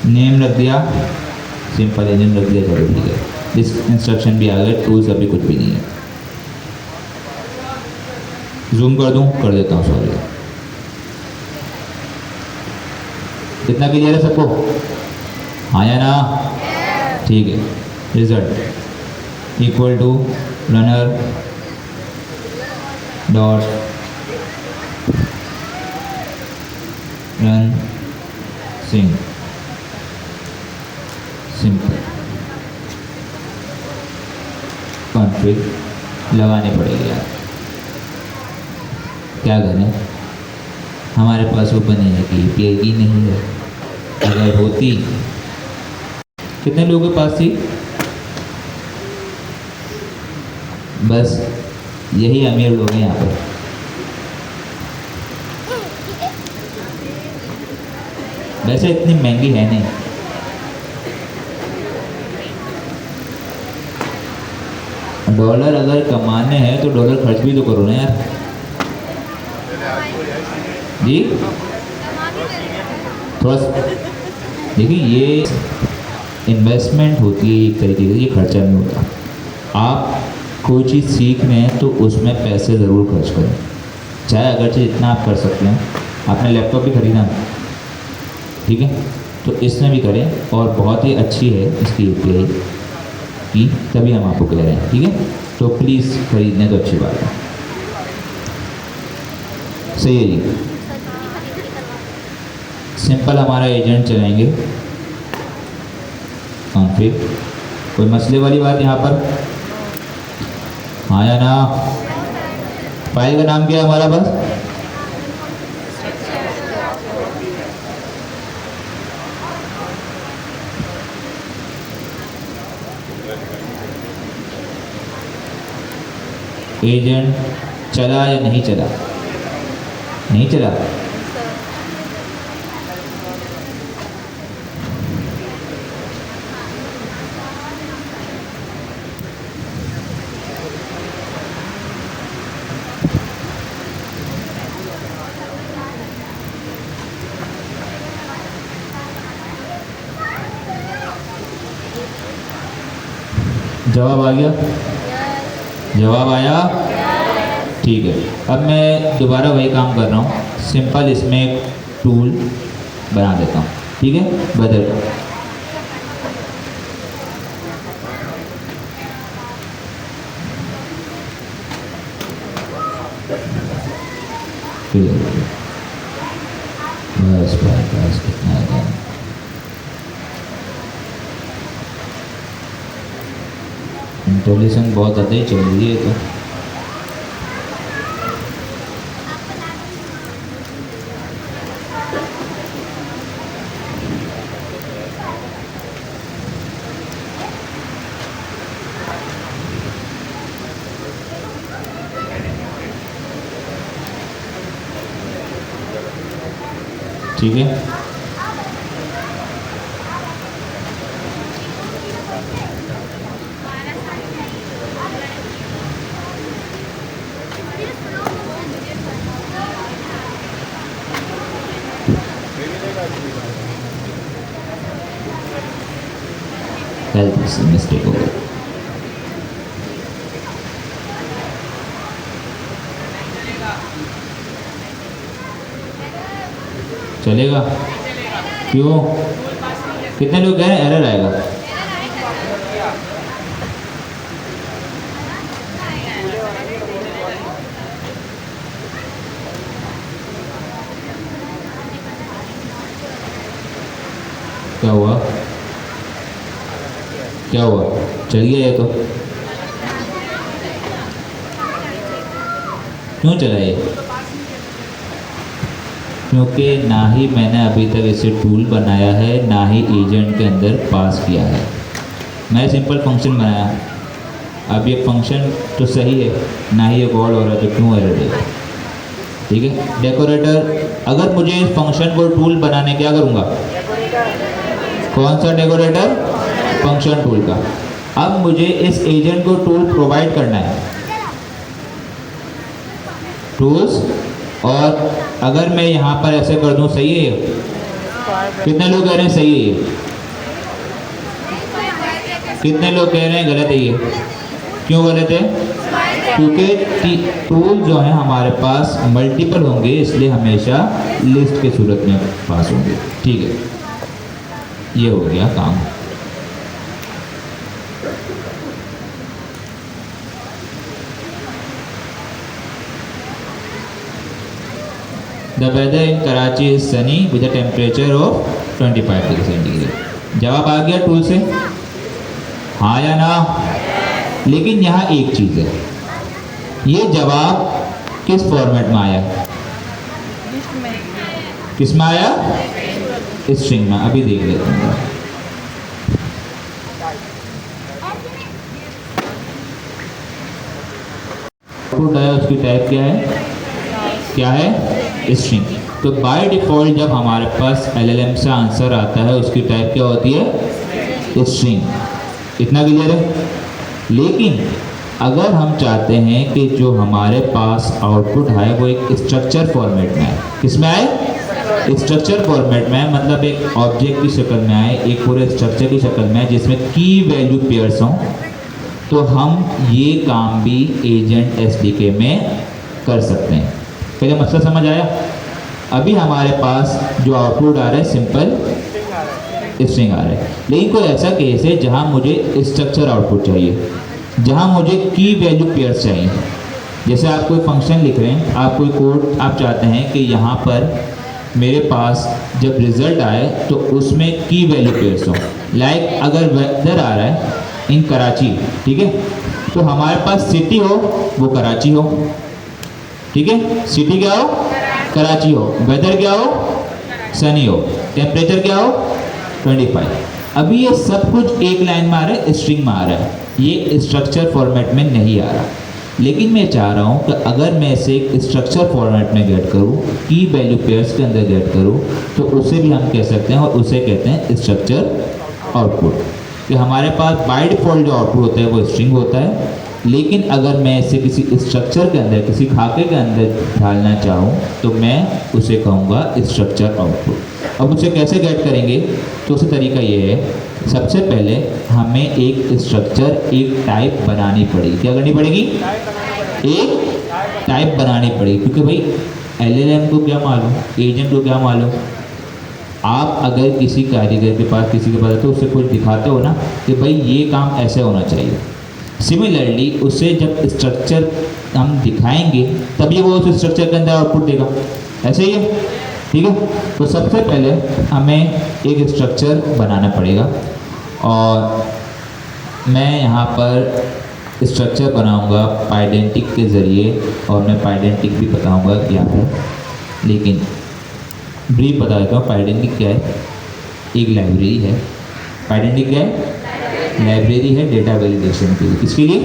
Speaker 1: नेम रख दिया, सिंपल एजेंट रख दिया, चलो ठीक है। इस इंस्ट्रक्शन भी आ गए, टूल्स अभी कुछ भी नहीं है। जूम कर दूं, कर देता हूँ, सॉरी। कितना क्लियर है सबको? हाँ या ना? ठीक है। Result equal to runner dot run sync simple config लगाने पड़ेगी यार, क्या करें, हमारे पास ओपन है कि API की नहीं है। अगर होती, कितने लोगों के पास थी? बस यही अमीर लोग हैं यहाँ पर। वैसे इतनी महंगी है नहीं, डॉलर अगर कमाने हैं तो डॉलर खर्च भी तो करो ना यार जी। थोड़ा देखिए, ये इन्वेस्टमेंट होती है एक तरीके से, ये खर्चा नहीं होता। आप कोई चीज़ सीख रहे हैं तो उसमें पैसे ज़रूर खर्च करें, चाहे अगरचे जितना आप कर सकते हैं। आपने लैपटॉप भी खरीदा, ठीक है, तो इसमें भी करें और बहुत ही अच्छी है इसकी API की, तभी हम आपको कह रहे हैं, ठीक है। तो प्लीज़ खरीदने तो अच्छी बात है, सही है जी। सिंपल हमारा एजेंट चलाएंगे कॉन्फ़िग। कोई मसले वाली बात यहाँ पर? हाँ या ना? फाइल का नाम क्या है हमारा? बस एजेंट चला या नहीं चला? नहीं चला। जवाब आ गया? जवाब आया? ठीक है। अब मैं दोबारा वही काम कर रहा हूँ, सिंपल इसमें एक टूल बना देता हूँ, ठीक है, बदल कर। बस बस बस, कितना है? इंटोलेशन बहुत ज़्यादा ही चल रही है तो। ठीक है, हेल्प से मिस्टेक हो गई। चलेगा? क्यों? कितने लोग कह रहे हैं एरर आएगा? क्या हुआ? क्या हुआ? चल गया ये तो। क्यों चला ये? क्योंकि ना ही मैंने अभी तक इसे टूल बनाया है, ना ही एजेंट के अंदर पास किया है। मैं सिंपल फंक्शन बनाया। अब ये फंक्शन तो सही है, ना ही ये कॉल हो रहा है, तो क्यों एरर देगा? ठीक है। डेकोरेटर, अगर मुझे इस फंक्शन को टूल बनाने क्या करूँगा? कौन सा डेकोरेटर? फंक्शन टूल का। अब मुझे इस एजेंट को टूल प्रोवाइड करना है, टूल्स, और अगर मैं यहाँ पर ऐसे कर दूँ, सही है? कितने लोग कह रहे हैं सही है ये? कितने लोग कह रहे हैं गलत है ये? क्यों गलत है? क्योंकि टूल जो है हमारे पास मल्टीपल होंगे, इसलिए हमेशा लिस्ट के सूरत में पास होंगे। ठीक है, ये हो गया काम। The weather in Karachi is sunny with a temperature of 25 degree centigrade. जवाब आ गया टूल से? हाँ या ना? लेकिन यहाँ एक चीज़ है, ये जवाब किस फॉर्मेट में आया? किस में आया? स्ट्रिंग में। अभी देख लेते हैं। आउटपुट आया, उसकी टाइप क्या है? क्या है? स्ट्रिंग। तो बाय डिफ़ॉल्ट जब हमारे पास LLM से आंसर आता है, उसकी टाइप क्या होती है? स्ट्रिंग। इतना क्लियर है? लेकिन अगर हम चाहते हैं कि जो हमारे पास आउटपुट आए वो एक स्ट्रक्चर फॉर्मेट में आए, किसमें आए? स्ट्रक्चर फॉर्मेट में आए, मतलब एक ऑब्जेक्ट की शक्ल में आए, एक पूरे स्ट्रक्चर की शक्ल में आए जिसमें की वैल्यू पेयर्स हों, तो हम ये काम भी एजेंट SDK में कर सकते हैं। पहले मसला समझ आया? अभी हमारे पास जो आउटपुट आ रहा है सिंपल स्ट्रिंग आ रहा है, लेकिन कोई ऐसा केस है जहां मुझे स्ट्रक्चर आउटपुट चाहिए, जहां मुझे की वैल्यू पेयर्स चाहिए। जैसे आप कोई फंक्शन लिख रहे हैं, आप कोई कोड आप चाहते हैं कि यहाँ पर मेरे पास जब रिज़ल्ट आए तो उसमें की वैल्यू पेयर्स हो। लाइक अगर वेदर आ रहा है इन कराची, ठीक है, तो हमारे पास सिटी हो वो कराची हो, ठीक है, सिटी क्या हो? कराची हो। वेदर क्या हो? सनी हो। टेम्परेचर क्या हो? 25। अभी ये सब कुछ एक लाइन में आ रहा है, स्ट्रिंग में आ रहा है, ये स्ट्रक्चर फॉर्मेट में नहीं आ रहा। लेकिन मैं चाह रहा हूँ कि अगर मैं इसे एक स्ट्रक्चर फॉर्मेट में गेट करूँ, की वैल्यू पेयर्स के अंदर गेट करूँ, तो उसे भी हम कह सकते हैं और उसे कहते हैं स्ट्रक्चर आउटपुट। कि हमारे पास बाय डिफ़ॉल्ट जो आउटपुट होता है वो स्ट्रिंग होता है, लेकिन अगर मैं इसे किसी स्ट्रक्चर के अंदर, किसी खाके के अंदर डालना चाहूँ तो मैं उसे कहूँगा स्ट्रक्चर आउटपुट। अब उसे कैसे गेट करेंगे, तो उसका तरीका ये है, सबसे पहले हमें एक स्ट्रक्चर, एक टाइप बनानी पड़ेगी। क्या करनी पड़ेगी? एक टाइप बनानी पड़ेगी, क्योंकि भाई एलएलएम को क्या मालूम, एजेंट को क्या मालूम। आप अगर किसी कारीगर के पास, किसी के पास तो उससे कुछ दिखाते हो ना कि भाई ये काम ऐसे होना चाहिए। सिमिलरली उसे जब स्ट्रक्चर हम दिखाएंगे तभी वो उस स्ट्रक्चर के अंदर आउटपुट देगा। ऐसे ही है, ठीक है। तो सबसे पहले हमें एक स्ट्रक्चर बनाना पड़ेगा और मैं यहाँ पर स्ट्रक्चर बनाऊँगा पाइडेंटिक के ज़रिए, और मैं पाइडेंटिक भी बताऊँगा क्या है, लेकिन ब्रीफ बता देता हूँ। पाइडेंटिक क्या है? एक लाइब्रेरी है। पाइडेंटिक क्या है? लाइब्रेरी है डेटा वैलिडेशन के लिए। किसके लिए?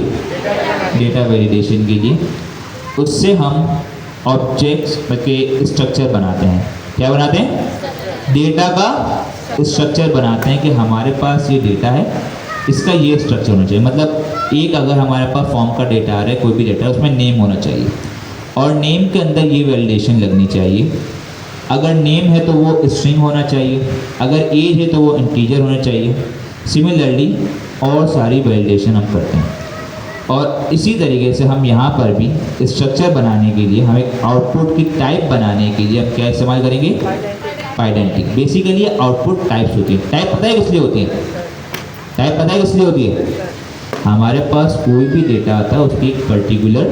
Speaker 1: डेटा वैलिडेशन के लिए। उससे हम ऑब्जेक्ट्स के स्ट्रक्चर बनाते हैं। क्या बनाते हैं? डेटा का स्ट्रक्चर बनाते हैं कि हमारे पास ये डेटा है, इसका ये स्ट्रक्चर होना चाहिए। मतलब एक अगर हमारे पास फॉर्म का डेटा आ रहा है, कोई भी डेटा, उसमें नेम होना चाहिए और नेम के अंदर ये वैलिडेशन लगनी चाहिए। अगर नेम है तो वो स्ट्रिंग होना चाहिए, अगर एज है तो वो इंटीजर होना चाहिए। सिमिलरली और सारी वैलिडेशन हम करते हैं। और इसी तरीके से हम यहाँ पर भी स्ट्रक्चर बनाने के लिए, हम एक आउटपुट की टाइप बनाने के लिए हम क्या इस्तेमाल करेंगे? पाइडेंटिक। बेसिकली आउटपुट टाइप्स होती है। टाइप पता है किस लिए होती है? टाइप पता है किस लिए होती है? हमारे पास कोई भी डेटा आता है उसकी एक पर्टिकुलर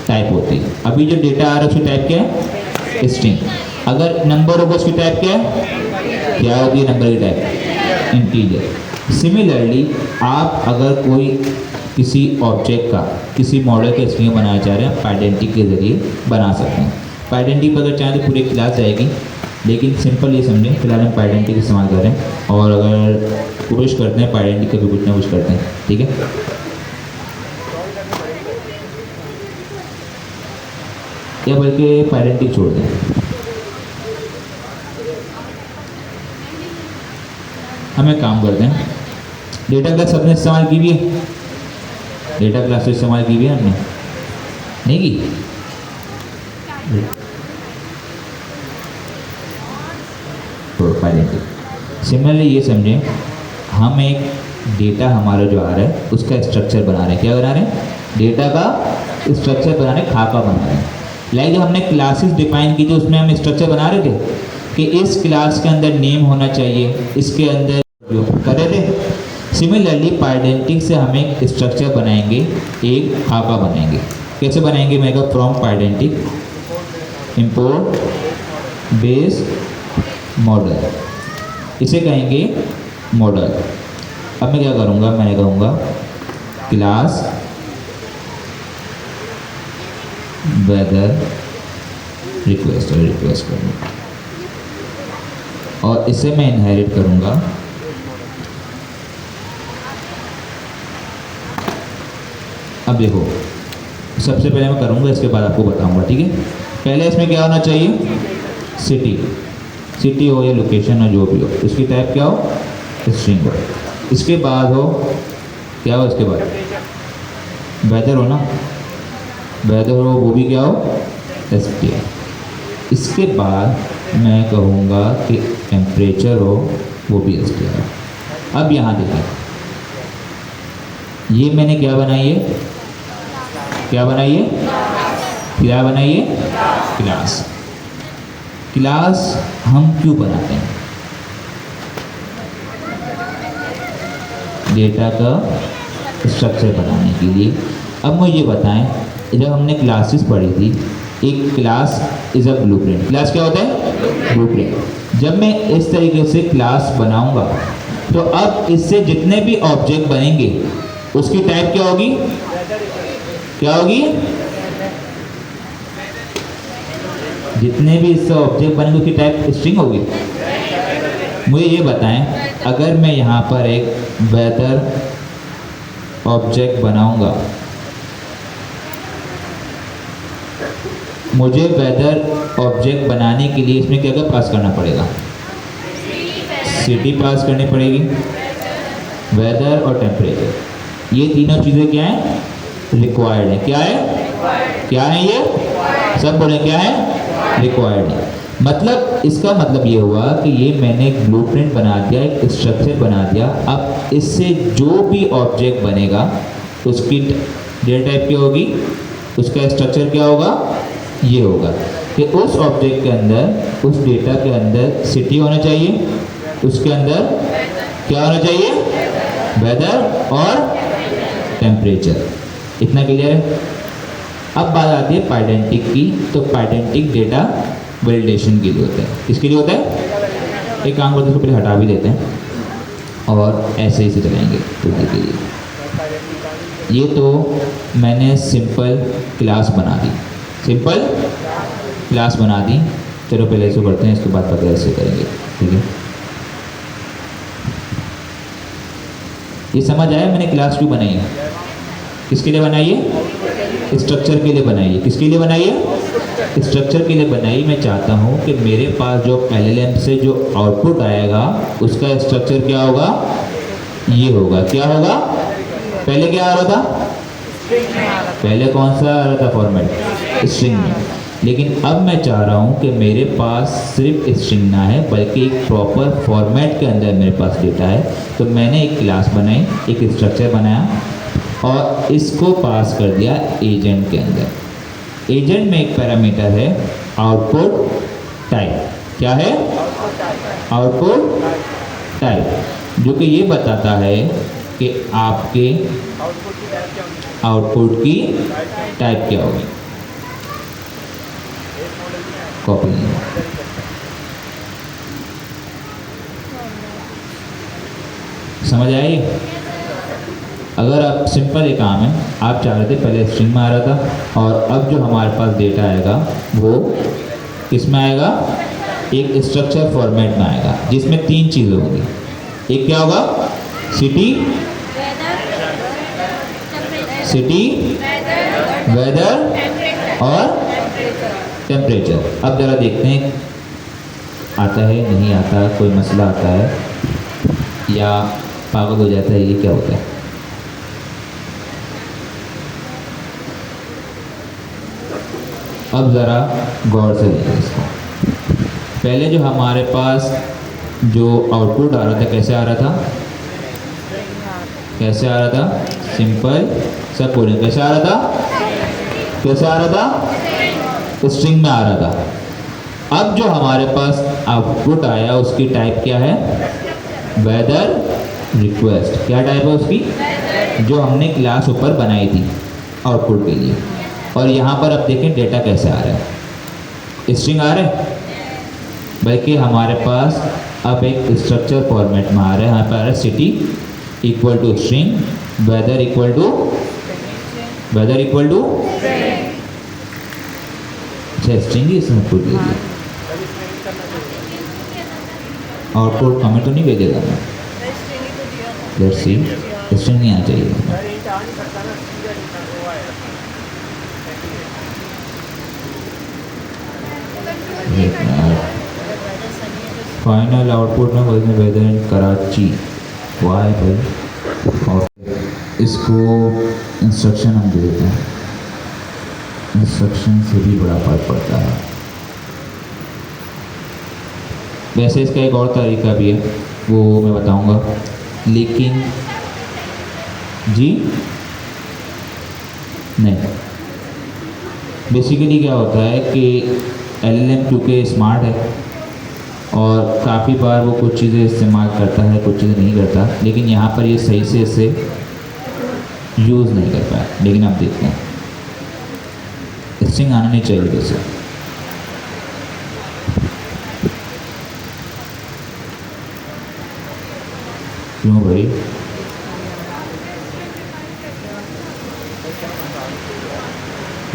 Speaker 1: टाइप होती है। अभी जो डेटा आ रहा है उसकी टाइप क्या है? स्ट्रिंग। अगर नंबर होगा उसकी टाइप क्या है? क्या होती है नंबर की टाइप? इंटीजर। सिमिलरली आप अगर कोई किसी ऑब्जेक्ट का, किसी मॉडल का स्ट्रिंग बनाना चाह रहे हैं, पाइडेंटिक के ज़रिए बना सकते हैं। पाइडेंटिक पर अगर चाहें तो पूरी क्लास जाएगी, लेकिन सिंपल ये समझें, फिलहाल हम पाइडेंटिक इस्तेमाल कर रहे हैं और अगर कोशिश करते हैं पाइडेंटिक का भी कुछ ना कुछ करते हैं, ठीक है। या बल्कि पाइडेंटिक छोड़ दें। हम एक काम करते हैं, डेटा क्लास सबने इस्तेमाल की भी है? डेटा क्लास इस्तेमाल की भी है हमने? नहीं की? तो पाइडेंटिक सिमिलरली ये समझें, हम एक डेटा हमारा जो आ रहा है उसका स्ट्रक्चर बना रहे हैं। क्या बना रहे हैं? डेटा का स्ट्रक्चर बना रहे हैं, खाका बना रहे हैं। लाइक हमने क्लासेस डिफाइन की थी, उसमें हम स्ट्रक्चर बना रहे थे कि इस क्लास के अंदर नेम होना चाहिए, इसके अंदर कर रहे थे। सिमिलरली पाइडेंटिक से हम एक स्ट्रक्चर बनाएंगे, एक खाका बनाएंगे। कैसे बनाएंगे? मैं कहूँ फ्रॉम पाइडेंटिक इंपोर्ट बेस मॉडल, इसे कहेंगे मॉडल। अब मैं क्या करूँगा? मैं कहूँगा क्लास वेदर रिक्वेस्ट करूँगा और इसे मैं इनहेरिट करूँगा अब देखो, सबसे पहले मैं करूँगा, इसके बाद आपको बताऊँगा, ठीक है। पहले इसमें क्या होना चाहिए? सिटी हो या लोकेशन हो, जो भी हो, इसकी टाइप क्या हो? स्ट्रिंग हो। इसके बाद हो क्या हो? इसके बाद वेदर हो ना, वेदर हो, वो भी क्या हो? STR। इसके बाद मैं कहूँगा कि टेम्परेचर हो, वो भी STR। अब यहाँ देखिए, ये मैंने क्या बनाई है? क्या बनाई है? क्या बनाई है? क्लास। क्लास हम क्यों बनाते हैं? डेटा का स्ट्रक्चर बनाने के लिए। अब मुझे ये बताएं, जब हमने क्लासेस पढ़ी थी, एक class is a blueprint. Class क्या होता है? ब्लूप्रिंट। जब मैं इस तरीके से क्लास बनाऊंगा तो अब इससे जितने भी ऑब्जेक्ट बनेंगे उसकी टाइप क्या होगी? क्या होगी? जितने भी इससे ऑब्जेक्ट बनेंगे उसकी टाइप स्ट्रिंग होगी। मुझे ये बताएं, अगर मैं यहाँ पर एक वेदर ऑब्जेक्ट बनाऊंगा मुझे वेदर ऑब्जेक्ट बनाने के लिए इसमें क्या क्या पास करना पड़ेगा? सिटी पास करनी पड़ेगी, वेदर और टेम्परेचर। ये तीनों चीज़ें क्या हैं? रिक्वायर्ड है। क्या है? क्या है ये? सब बोले क्या है? रिक्वायर्ड है। मतलब इसका मतलब ये हुआ कि ये मैंने एक ब्लूप्रिंट बना दिया, एक स्ट्रक्चर बना दिया। अब इससे जो भी ऑब्जेक्ट बनेगा उसकी डेटा टाइप क्या होगी, उसका स्ट्रक्चर क्या होगा, ये होगा कि उस ऑब्जेक्ट के अंदर, उस डेटा के अंदर सिटी होना चाहिए, उसके अंदर क्या होना चाहिए, वेदर और टेम्परेचर। इतना क्लियर है? अब बात आती है पाइडेंटिक की। तो पाइडेंटिक डेटा वैलिडेशन के लिए होता है। किसके लिए होता है? एक काम करते हैं, इसको पहले हटा भी देते हैं और ऐसे ही से चलेंगे कुछ देर के लिए। ये तो मैंने सिंपल क्लास बना दी, सिंपल क्लास बना दी। चलो पहले इसको करते हैं, इसके बाद पता ऐसे करेंगे। ठीक है, ये समझ आया मैंने क्लास क्यों बनाई है? किसके लिए बनाई है? स्ट्रक्चर के लिए बनाई है। किसके लिए बनाई है? स्ट्रक्चर के लिए बनाई। मैं चाहता हूँ कि मेरे पास जो LLM से जो आउटपुट आएगा उसका स्ट्रक्चर क्या होगा, ये होगा। क्या होगा? पहले क्या आ रहा था? पहले कौन सा आ रहा था फॉर्मेट? स्ट्रिंग में। लेकिन अब मैं चाह रहा हूँ कि मेरे पास सिर्फ स्ट्रिंग ना है बल्कि एक प्रॉपर फॉर्मेट के अंदर मेरे पास डेटा है। तो मैंने एक क्लास बनाई, एक स्ट्रक्चर बनाया और इसको पास कर दिया एजेंट के अंदर। एजेंट में एक पैरामीटर है आउटपुट टाइप। क्या है? आउटपुट टाइप, जो कि ये बताता है कि आपके आउटपुट की टाइप क्या होगी। कॉपी नहीं, समझ आई? अगर आप सिंपल एक काम है, आप चाह रहे थे पहले स्ट्रिंग में आ रहा था और अब जो हमारे पास डेटा आएगा वो किस में आएगा? एक स्ट्रक्चर फॉर्मेट में आएगा जिसमें तीन चीज़ें होंगी। एक क्या होगा? सिटी, सिटी, वेदर और टेम्परेचर। अब ज़रा देखते हैं आता है नहीं आता, कोई मसला आता है या पागल हो जाता है, ये क्या होता है? अब ज़रा गौर से देखिए इसको। पहले जो हमारे पास जो आउटपुट आ रहा था कैसे आ रहा था? कैसे आ रहा था? सिंपल, सब बोलें कैसे आ रहा था? कैसे आ रहा था? स्ट्रिंग में आ रहा था। अब जो हमारे पास आउटपुट आया उसकी टाइप क्या है? Weather request. क्या टाइप है उसकी? जो हमने क्लास ऊपर बनाई थी आउटपुट के लिए। और यहाँ पर अब देखें डेटा कैसे आ रहा है, स्ट्रिंग आ रहा है, बल्कि हमारे पास अब एक स्ट्रक्चर फॉर्मेट में आ रहा है। यहाँ पर आ रहा है city equal to string, weather equal to, weather equal to, अच्छा स्ट्रिंग ही इसमें पुट दे दिया। आउटपुट हमें तो नहीं भेजेगा ना, लेट्स सी। स्ट्रिंग नहीं आना चाहिए। फाइनल आउटपुट में बोलते हैं वेदर इन कराची। वाई भाई? और इसको इंस्ट्रक्शन हम दे देते हैं। इंस्ट्रक्शन से भी बड़ा फर्क पड़ता है। वैसे इसका एक और तरीका भी है, वो मैं बताऊंगा, लेकिन जी नहीं। बेसिकली क्या होता है कि LLM क्योंकि स्मार्ट है और काफ़ी बार वो कुछ चीज़ें इस्तेमाल करता है, कुछ चीज़ें नहीं करता, लेकिन यहाँ पर ये सही से इसे यूज़ नहीं कर पाया। लेकिन आप देखते हैं स्ट्रिंग आना नहीं चाहिए वैसे। क्यों भाई?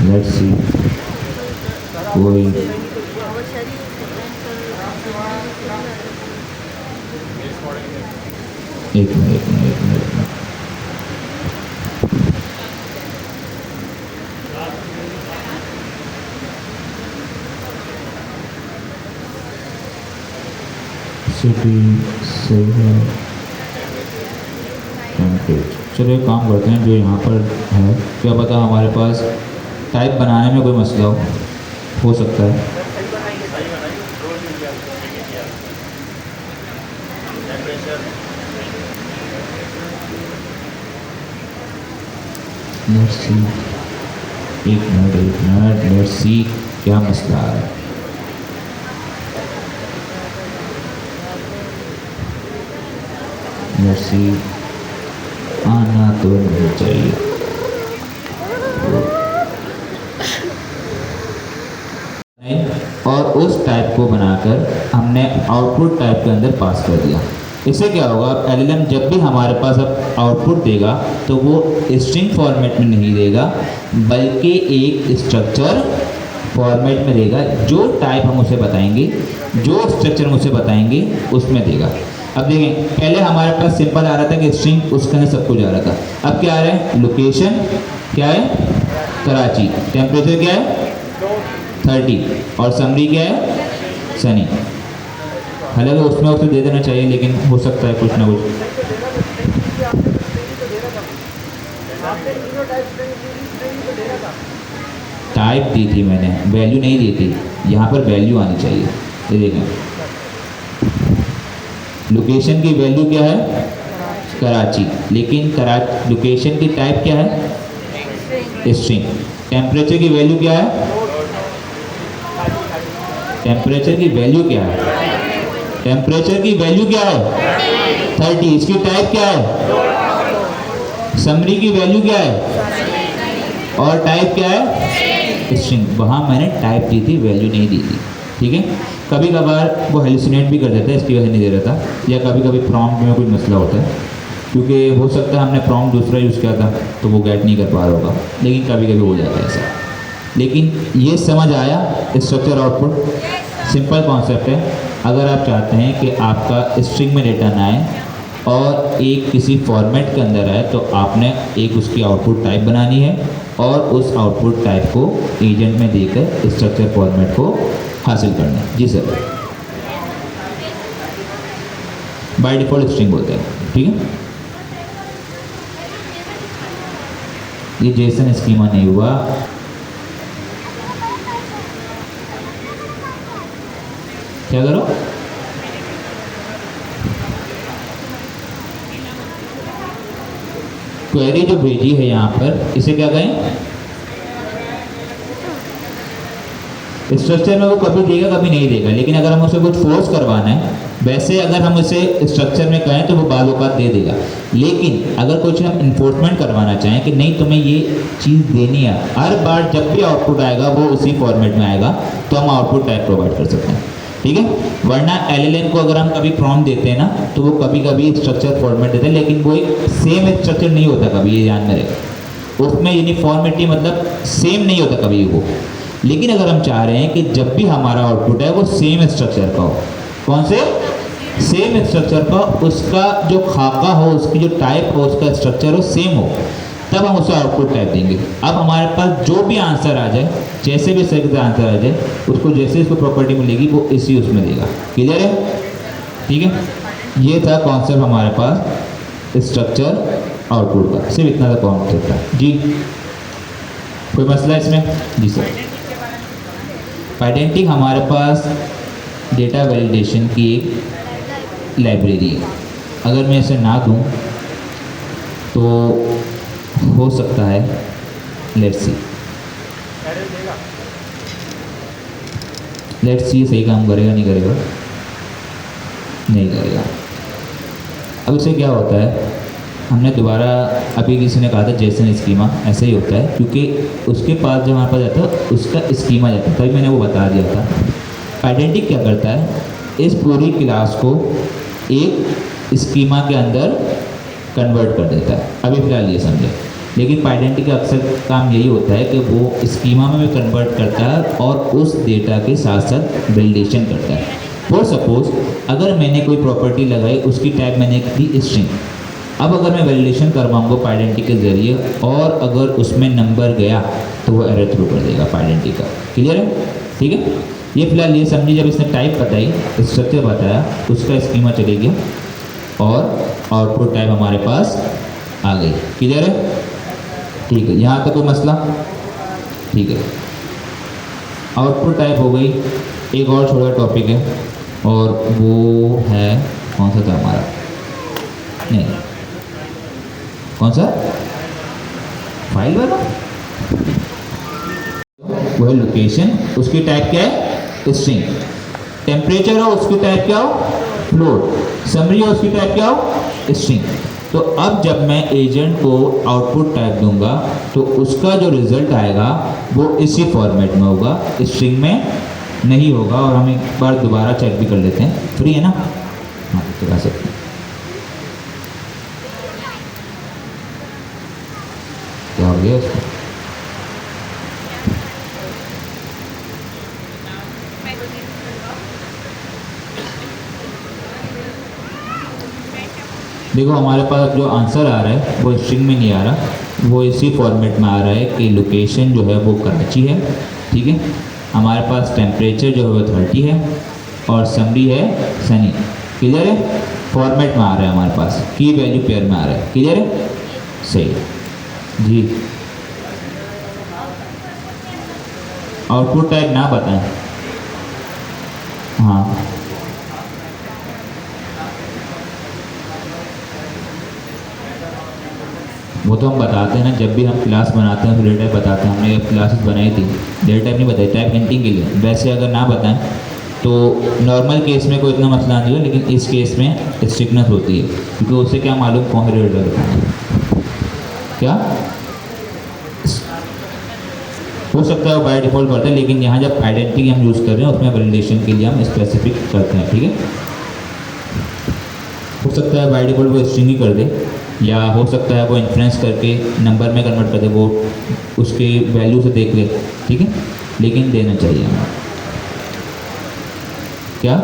Speaker 1: Let's see. कोई एक मिनट। सिटी सही है, टेम्परेचर। चलो एक काम करते हैं, जो यहाँ पर है क्या पता हमारे पास टाइप बनाने में कोई मसला हो सकता है। लेट्स सी, एक मिनट, लेट्स सी क्या मसला है। लेट्स सी, आना तो नहीं चाहिए। और उस टाइप को बनाकर हमने आउटपुट टाइप के अंदर पास कर दिया। इससे क्या होगा, एलएलएम जब भी हमारे पास अब आउटपुट देगा तो वो स्ट्रिंग फॉर्मेट में नहीं देगा, बल्कि एक स्ट्रक्चर फॉर्मेट में देगा। जो टाइप हम उसे बताएंगे, जो स्ट्रक्चर हम उसे बताएंगे उसमें देगा। अब देखें, पहले हमारे पास सिंपल आ रहा था कि स्ट्रिंग, उसके अंदर सब कुछ आ रहा था। अब क्या आ रहा है, लोकेशन क्या है, कराची, टेम्परेचर क्या है 30, और समरी क्या है, सनी। हालांकि उसमें उसे दे देना चाहिए, लेकिन हो सकता है कुछ ना कुछ। टाइप दी थी मैंने, वैल्यू नहीं दी थी। यहाँ पर वैल्यू आनी चाहिए। ये देखें, लोकेशन की वैल्यू क्या है, कराची, लेकिन लोकेशन की टाइप क्या है, स्ट्रिंग। टेम्परेचर की वैल्यू क्या है, टेम्परेचर की वैल्यू क्या है, टेम्परेचर की वैल्यू क्या है 30, इसकी टाइप क्या है, समरी की वैल्यू क्या है, और टाइप क्या है, स्ट्रिंग। वहाँ मैंने टाइप दी थी, वैल्यू नहीं दी थी। ठीक है, कभी कभार वो हेलुसिनेट भी कर देता है, इसकी वजह नहीं दे रहा था, या कभी कभी प्रॉम्प्ट में कुछ मसला होता है, क्योंकि हो सकता है हमने प्रॉम्प्ट दूसरा यूज़ किया था तो वो गेट नहीं कर पा रहा होगा, लेकिन कभी कभी हो जाता है ऐसा। लेकिन ये समझ आया स्ट्रक्चर आउटपुट, सिंपल कॉन्सेप्ट है। अगर आप चाहते हैं कि आपका स्ट्रिंग में डेटा ना आए और एक किसी फॉर्मेट के अंदर आए, तो आपने एक उसकी आउटपुट टाइप बनानी है और उस आउटपुट टाइप को एजेंट में देकर स्ट्रक्चर फॉर्मेट को हासिल करना है। जी सर, बाय डिफ़ॉल्ट स्ट्रिंग बोलते हैं। ठीक है, ये जेसन स्कीमा नहीं हुआ। क्या करो, क्वेरी जो भेजी है यहाँ पर, इसे क्या कहें, स्ट्रक्चर में वो कभी देगा कभी नहीं देगा, लेकिन अगर हम उसे कुछ फोर्स करवाना है, वैसे अगर हम उसे स्ट्रक्चर में कहें तो वो बाल औकात दे देगा। लेकिन अगर कुछ हम इन्फोर्समेंट करवाना चाहें कि नहीं तुम्हें ये चीज़ देनी है, हर बार जब भी आउटपुट आएगा वो उसी फॉर्मेट में आएगा, तो हम आउटपुट टाइप प्रोवाइड कर सकते हैं। ठीक है, वरना एलएलएम को अगर हम कभी प्रॉम्प्ट देते हैं ना, तो वो कभी कभी स्ट्रक्चर फॉर्मेट देते हैं, लेकिन वो एक सेम स्ट्रक्चर नहीं होता कभी, ये ध्यान में रहे। उसमें यूनिफॉर्मिटी मतलब सेम नहीं होता कभी वो। लेकिन अगर हम चाह रहे हैं कि जब भी हमारा आउटपुट है वो सेम स्ट्रक्चर का हो, कौन से, सेम स्ट्रक्चर का, उसका जो खाका हो, उसकी जो टाइप हो, उसका स्ट्रक्चर हो, सेम हो, तब हम उसे आउटपुट टाइप देंगे। अब हमारे पास जो भी आंसर आ जाए, जैसे भी सही का आंसर आ जाए, उसको जैसे इसको प्रॉपर्टी मिलेगी वो इसी उसमें देगा। क्लियर है? ठीक है, ये था कॉन्सेप्ट हमारे पास स्ट्रक्चर आउटपुट का, सिर्फ इतना सा कॉन्सेप्ट था। जी कोई मसला है इसमें? जी सर। पाइडेंटिक हमारे पास डेटा वैलिडेशन की एक लाइब्रेरी है। अगर मैं इसे ना दूं तो हो सकता है, लेट्स सी सही काम करेगा नहीं करेगा, नहीं करेगा। अब इससे क्या होता है, हमने दोबारा, अभी किसी ने कहा था जेसन स्कीमा, ऐसे ही होता है, क्योंकि उसके पास जब हमारे पास जाता है उसका स्कीमा जाता है, तभी मैंने वो बता दिया था। आइडेंटिक क्या करता है, इस पूरी क्लास को एक स्कीमा के अंदर कन्वर्ट कर देता है। अभी फिलहाल ये समझे, लेकिन पाइडेंटिक का अक्सर काम यही होता है कि वो स्कीमा में भी कन्वर्ट करता है और उस डेटा के साथ साथ वैलिडेशन करता है। फॉर सपोज अगर मैंने कोई प्रॉपर्टी लगाई, उसकी टाइप मैंने दी स्ट्रिंग, अब अगर मैं वैलिडेशन करवाऊँगा पाइडेंटिक के ज़रिए और अगर उसमें नंबर गया तो वो एरर थ्रो कर देगा पाइडेंटिक का। क्लियर है? ठीक है, ये फिलहाल ये समझिए, जब इसने टाइप बताई, स्ट्रक्चर बताया, उसका स्कीमा चले गया और आउटपुट टाइप हमारे पास आ गई। क्लियर है? ठीक है, यहाँ तक कोई मसला? ठीक है, आउटपुट टाइप हो गई। एक और छोटा टॉपिक है और वो है, कौन सा था हमारा, नहीं कौन सा, फाइल वाला, वो है लोकेशन, उसकी टाइप क्या है, स्ट्रिंग। टेम्परेचर हो, उसकी टाइप क्या हो, फ्लोट। समरी हो, उसकी टाइप क्या हो, स्ट्रिंग। तो अब जब मैं एजेंट को आउटपुट टाइप दूंगा तो उसका जो रिजल्ट आएगा वो इसी फॉर्मेट में होगा, स्ट्रिंग में नहीं होगा। और हम एक बार दोबारा चेक भी कर लेते हैं, फ्री है ना? हाँ, चला सकते हैं। क्या हो गया उसको? देखो हमारे पास जो आंसर आ रहा है वो स्ट्रिंग में नहीं आ रहा, वो इसी फॉर्मेट में आ रहा है कि लोकेशन जो है वो कराची है, ठीक है। हमारे पास टेम्परेचर जो है वो 30 है और समरी है सनी। क्लियर है? फॉर्मेट में आ रहा है हमारे पास, की वैल्यू पेयर में आ रहा है। क्लियर है? सही जी। आउटपुट टाइप ना बताएं। हाँ, वो तो हम बताते हैं ना, जब भी हम क्लास बनाते हैं तो डेटा टाइप बताते हैं। हमने जब क्लासेस बनाई थी डेटा टाइप नहीं बताई, टाइप हिंटिंग के लिए। वैसे अगर ना बताएं तो नॉर्मल केस में कोई इतना मसला नहीं है, लेकिन इस केस में स्ट्रिक्टनेस होती है, क्योंकि उससे क्या मालूम कौन सा डेटा बताना क्या हो सकता है, वो बाय डिफ़ॉल्ट करते हैं। लेकिन यहाँ जब आइडेंटिटी हम यूज़ कर रहे हैं उसमें वैलिडेशन के लिए हम स्पेसिफिक करते हैं, ठीक है। हो सकता है बाय डिफ़ॉल्ट वो स्ट्रिंग ही कर दे, या हो सकता है वो इन्फ्लुएंस करके नंबर में कन्वर्ट कर दे, वो उसके वैल्यू से देख ले, ठीक है। लेकिन देना चाहिए हमें क्या,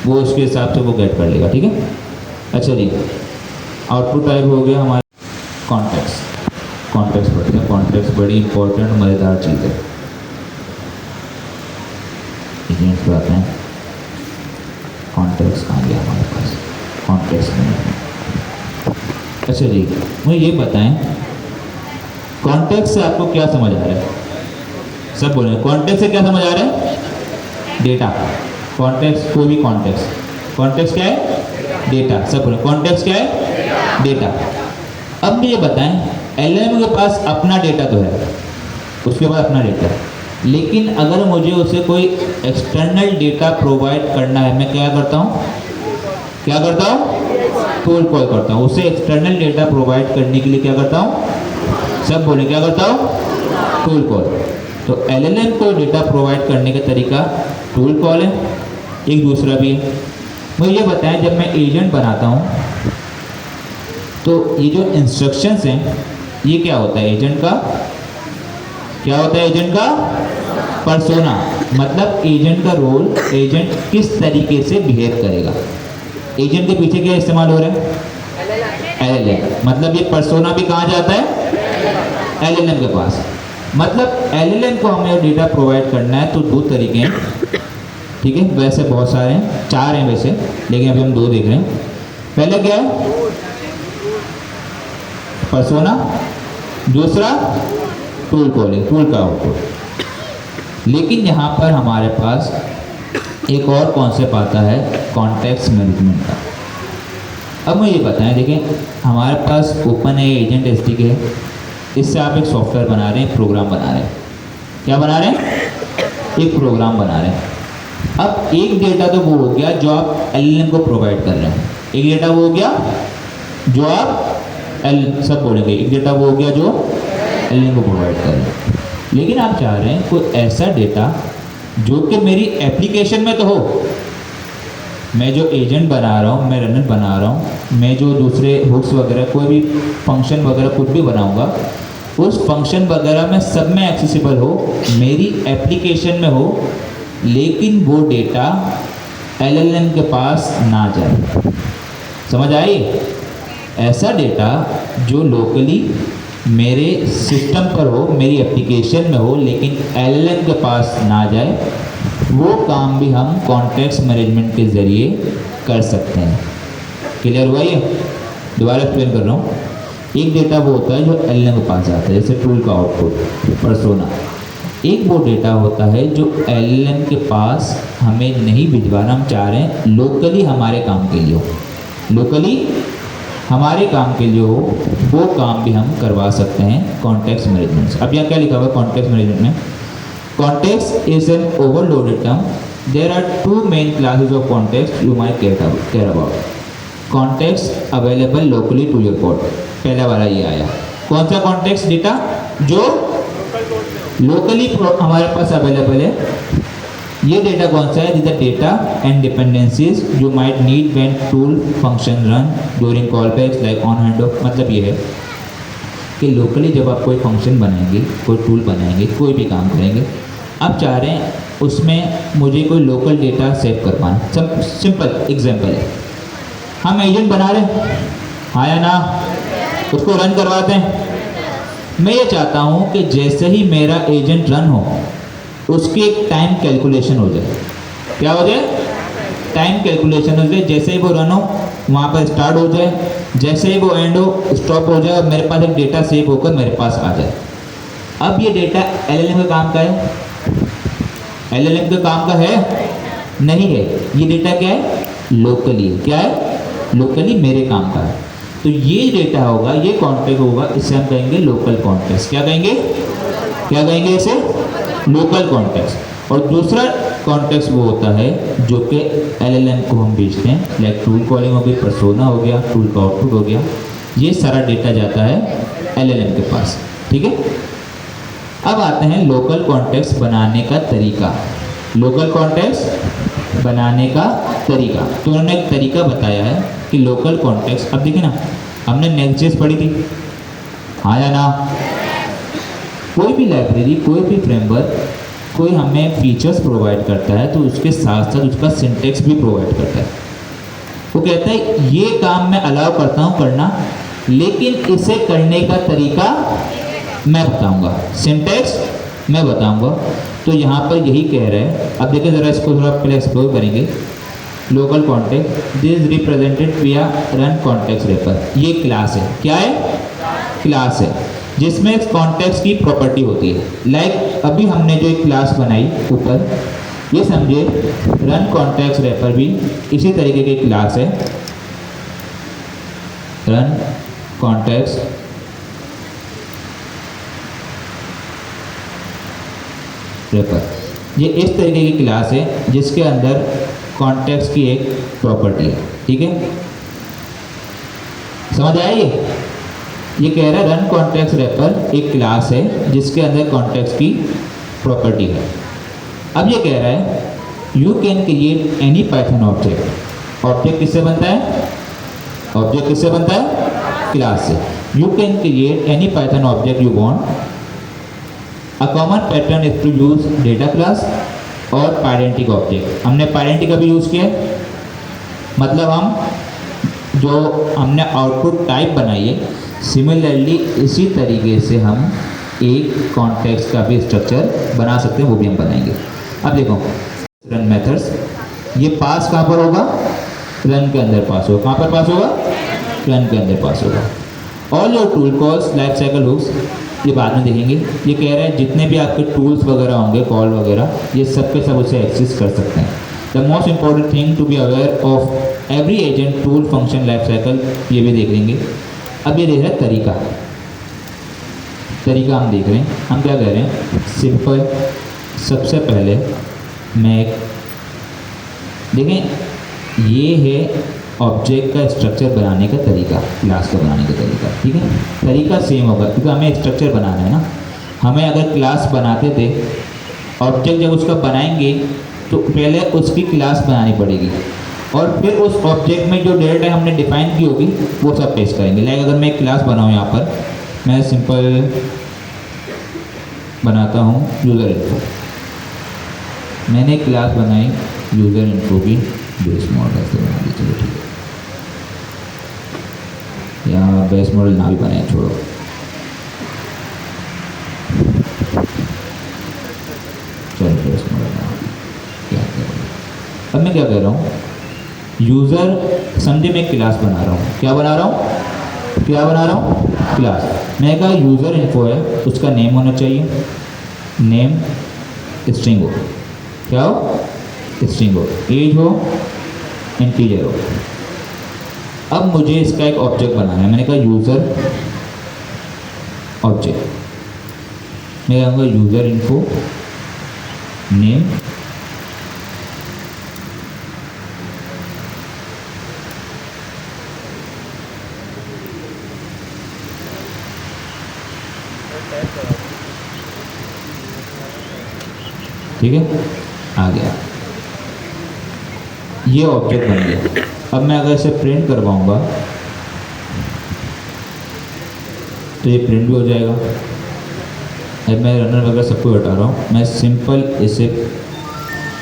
Speaker 1: वो उसके हिसाब से वो गेट कर लेगा, ठीक है। अच्छा जी, आउटपुट टाइप हो गया हमारा कॉन्टेक्स्ट। कॉन्टेक्स्ट पढ़ते हैं। कॉन्टेक्स्ट बड़ी इंपॉर्टेंट मज़ेदार चीज़ है। एजेंट्स पर आते हैं। कॉन्टेक्स्ट आ गया हमारे पास, कॉन्टेक्स्ट में। अच्छा जी, मुझे ये बताएं कॉन्टेक्स्ट से आपको क्या समझ आ रहा है? सब बोलें, कॉन्टेक्स्ट से क्या समझ आ रहा है? डेटा। कॉन्टेक्स्ट, कोई भी कॉन्टेक्स्ट, कॉन्टेक्स्ट क्या है? डेटा। सब बोलें, कॉन्टेक्स्ट क्या है? डेटा। अब मुझे बताएं एलएलएम के पास अपना डेटा तो है, उसके पास अपना डेटा है, लेकिन अगर मुझे उसे कोई एक्सटर्नल डेटा प्रोवाइड करना है, मैं क्या करता हूँ? क्या करता हूँ? टूल कॉल करता हूँ। उसे एक्सटर्नल डेटा प्रोवाइड करने के लिए क्या करता हूँ? सब बोले, क्या करता हूँ? Tool call. तो एलएलएम को डेटा प्रोवाइड करने का तरीका टूल कॉल है, एक दूसरा भी है। मुझे ये बताएं जब मैं एजेंट बनाता हूँ तो ये जो इंस्ट्रक्शंस हैं ये क्या होता है? एजेंट का क्या होता है? एजेंट का पर्सोना, मतलब एजेंट का रोल, एजेंट किस तरीके से बिहेव करेगा। एजेंट के पीछे क्या इस्तेमाल हो रहा है? एलएलएम। मतलब ये पर्सोना भी कहाँ जाता है? एलएलएम के पास। मतलब एलएलएम को हमें डेटा प्रोवाइड करना है तो दो तरीके हैं, ठीक है। वैसे बहुत सारे हैं, 4 हैं वैसे, लेकिन अभी हम 2 देख रहे हैं। पहले क्या है? पर्सोना, दूसरा टूल कॉलिंग, टूल का आउटपुट। लेकिन यहाँ पर हमारे पास एक और कॉन्सेप्ट आता है कॉन्टेक्स्ट मैनेजमेंट का। अब मुझे ये बताएं, देखिए हमारे पास ओपन है एजेंट एसडीके है, इससे आप एक सॉफ्टवेयर बना रहे हैं, प्रोग्राम बना रहे हैं। क्या बना रहे हैं? एक प्रोग्राम बना रहे हैं। अब एक डेटा तो वो हो गया जो आप एलएलएम को प्रोवाइड कर रहे हैं, एक डेटा वो हो गया जो आप सब बोलेंगे, एक डेटा वो हो गया जो एलएलएम को प्रोवाइड कर रहे हैं। लेकिन आप चाह रहे हैं कोई ऐसा डेटा जो कि मेरी एप्लीकेशन में तो हो, मैं जो एजेंट बना रहा हूँ, मैं रनर बना रहा हूँ, मैं जो दूसरे हुक्स वगैरह कोई भी फंक्शन वगैरह कुछ भी बनाऊँगा, उस फंक्शन वगैरह में सब में एक्सेसिबल हो, मेरी एप्लीकेशन में हो, लेकिन वो डेटा एलएलएम के पास ना जाए। समझ आई? ऐसा डेटा जो लोकली मेरे सिस्टम पर हो, मेरी एप्लीकेशन में हो, लेकिन एलएलएम के पास ना जाए, वो काम भी हम कॉन्टेक्स्ट मैनेजमेंट के ज़रिए कर सकते हैं। क्लियर हुआ ये? दोबारा एक्सप्लेन कर रहा हूँ। एक डेटा वो होता है जो एलएलएम के पास जाता है, जैसे टूल का आउटपुट, पर्सोना। एक वो डेटा होता है जो एलएलएम के पास हमें नहीं भिजवाना, हम चाह रहे हैं लोकली हमारे काम के लिए हो, लोकली हमारे काम के लिए हो, वो काम भी हम करवा सकते हैं कॉन्टेक्स्ट मैनेजमेंट से। अब यहाँ क्या लिखा हुआ है कॉन्टेक्स्ट मैनेजमेंट में? Context is an overloaded term. There are two main classes of context you might care about. Context available locally to your code, पहला वाला ये आया। कौन सा कॉन्टेक्स्ट डेटा? जो लोकली हमारे पास अवेलेबल है। ये डेटा कौन सा है? The data and dependencies you might need when tool function run during callbacks like on hand off. मतलब ये है कि लोकली जब आप कोई फंक्शन बनाएंगे, कोई टूल बनाएंगे, कोई भी काम करेंगे, आप चाह रहे हैं उसमें मुझे कोई लोकल डेटा सेव कर पाना। सब सिंपल एग्जांपल है, हम एजेंट बना रहे हैं, हाँ या ना, उसको रन करवाते हैं। मैं ये चाहता हूँ कि जैसे ही मेरा एजेंट रन हो, उसकी एक टाइम कैलकुलेशन हो जाए। क्या हो जाए? टाइम कैलकुलेशन हो जाए। जैसे ही वो रन हो, वहाँ पर स्टार्ट हो जाए, जैसे ही वो एंड हो, स्टॉप हो जाए, और मेरे पास एक डेटा सेव होकर मेरे पास आ जाए। अब ये डेटा एलएलएम के काम का है? एलएलएम के काम का है? नहीं है। ये डेटा क्या है? लोकली है। क्या है? लोकली मेरे काम का है। तो ये डेटा होगा, ये कॉन्टेक्स्ट होगा, इसे हम कहेंगे लोकल कॉन्टेक्स्ट। क्या कहेंगे? क्या कहेंगे इसे? Local context. और दूसरा कॉन्टेक्स्ट वो होता है जो कि एलएलएम को हम भेजते हैं, लाइक टूल कॉलिंग हो गई, पर्सोना हो गया, टूल का आउटपुट हो गया, ये सारा डेटा जाता है एलएलएम के पास। ठीक है। अब आते हैं लोकल कॉन्टेक्स्ट बनाने का तरीका। लोकल कॉन्टेक्स्ट बनाने का तरीका, तो उन्होंने एक तरीका बताया है कि लोकल कॉन्टेक्स्ट। अब देखिए ना, हमने नेक्स्ट.जेएस पढ़ी थी, हाँ या ना? कोई भी लाइब्रेरी, कोई भी फ्रेमवर्क, कोई हमें फीचर्स प्रोवाइड करता है तो उसके साथ साथ उसका सिंटेक्स भी प्रोवाइड करता है। वो कहता है ये काम मैं अलाउ करता हूँ करना, लेकिन इसे करने का तरीका मैं बताऊंगा, सिंटेक्स मैं बताऊंगा। तो यहाँ पर यही कह रहे हैं। अब देखिए ज़रा इसको थोड़ा पहले एक्सप्लोर करेंगे। लोकल कॉन्टेक्स्ट दिस रिप्रेजेंटेड विया रन कॉन्टेक्स्ट रेपर। ये क्लास है। क्या है? क्लास है जिसमें कॉन्टेक्स्ट की प्रॉपर्टी होती है। लाइक अभी हमने जो एक क्लास बनाई ऊपर, ये समझे रन कॉन्टेक्स्ट रेपर भी इसी तरीके की क्लास है। रन कॉन्टेक्स्ट रेपर, ये इस तरीके की क्लास है जिसके अंदर कॉन्टेक्स्ट की एक प्रॉपर्टी है। ठीक है, समझ आया? ये कह रहा है रन कॉन्टेक्स्ट रेपर एक क्लास है जिसके अंदर कॉन्टेक्स्ट की प्रॉपर्टी है। अब ये कह रहा है you can create any Python object. Object किससे बनता है? ऑब्जेक्ट किससे बनता है? क्लास से। You can create any Python object you want. A common pattern is to use data class और पैरेंटिक ऑब्जेक्ट। हमने पैरेंटिक अभी यूज़ किया, मतलब हम जो हमने आउटपुट टाइप बनाई है, सिमिलरली इसी तरीके से हम एक कॉन्टेक्स्ट का भी स्ट्रक्चर बना सकते हैं, वो भी हम बनाएंगे। अब देखो रन मेथड्स, ये पास कहाँ पर होगा? रन के अंदर पास होगा। कहाँ पर पास होगा? रन के अंदर पास होगा। All your tool calls life cycle hooks, ये बाद में देखेंगे। ये कह रहा है जितने भी आपके टूल्स वगैरह होंगे, कॉल वगैरह, ये सब के सब उसे एक्सेस कर सकते हैं। The most important thing to be aware of every agent tool function life cycle, ये भी देख लेंगे। अब ये देख रहे हैं तरीका, तरीका हम देख रहे हैं। हम क्या कह रहे हैं? सिंपल, सबसे पहले मैं देखें, ये है ऑब्जेक्ट का स्ट्रक्चर बनाने का तरीका, क्लास का बनाने का तरीका। ठीक है, तरीका सेम होगा क्योंकि हमें स्ट्रक्चर बनाना है ना। हमें अगर क्लास बनाते थे, ऑब्जेक्ट जब उसका बनाएंगे तो पहले उसकी क्लास बनानी पड़ेगी और फिर उस ऑब्जेक्ट में जो डेटा हमने डिफाइन की होगी वो सब पेश करेंगे। लाइक अगर मैं एक क्लास बनाऊँ, यहाँ पर मैं सिंपल बनाता हूँ यूज़र इन्फो। मैंने क्लास बनाई यूज़र इन्फो की, बेस मॉडल से बना दी, चलो ठीक है, यहाँ बेस मॉडल ना भी बनाए, छोड़ो। अब मैं क्या कह रहा हूँ, यूज़र, समझे मैं क्लास बना रहा हूँ, क्या बना रहा हूँ, क्या बना रहा हूँ, क्लास। मैं कहा यूज़र इन्फो है, उसका नेम होना चाहिए, नेम स्ट्रिंग हो, क्या हो, स्ट्रिंग हो, एज हो, इंटीजर हो। अब मुझे इसका एक ऑब्जेक्ट बनाना है, मैंने कहा यूज़र ऑब्जेक्ट, मैं कहूँगा यूज़र इन्फो नेम ठीक है, आ गया, ये ऑब्जेक्ट बन गया। अब मैं अगर इसे प्रिंट करवाऊंगा तो ये प्रिंट भी हो जाएगा। अब मैं रनर वगैरह सबको हटा रहा हूँ, मैं सिंपल इसे,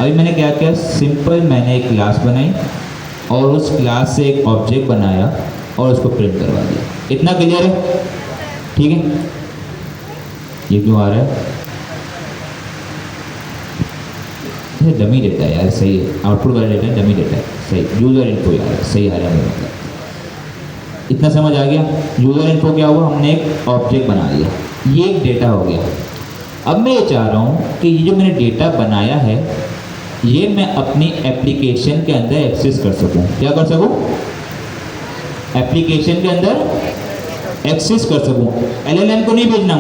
Speaker 1: अभी मैंने क्या किया, सिंपल मैंने एक क्लास बनाई और उस क्लास से एक ऑब्जेक्ट बनाया और उसको प्रिंट करवा दिया। इतना क्लियर है, ठीक है। ये क्यों आ रहा है, ये डमी डेटा है यार, सही है, आउटपुट वाला डेटा है, डमी डेटा है, सही, यूज़र इन्फो यार, सही आ रहा है मेरा मतलब। इतना समझ आ गया। यूज़र इन्फो क्या हुआ, हमने एक ऑब्जेक्ट बना लिया, ये एक डेटा हो गया। अब मैं ये चाह रहा हूँ कि ये जो मैंने डेटा बनाया है ये मैं अपनी एप्लीकेशन के अंदर एक्सेस कर सकूँ। क्या कर सकूँ, एप्लीकेशन के अंदर एक्सेस कर सकूँ। LLM को नहीं भेजना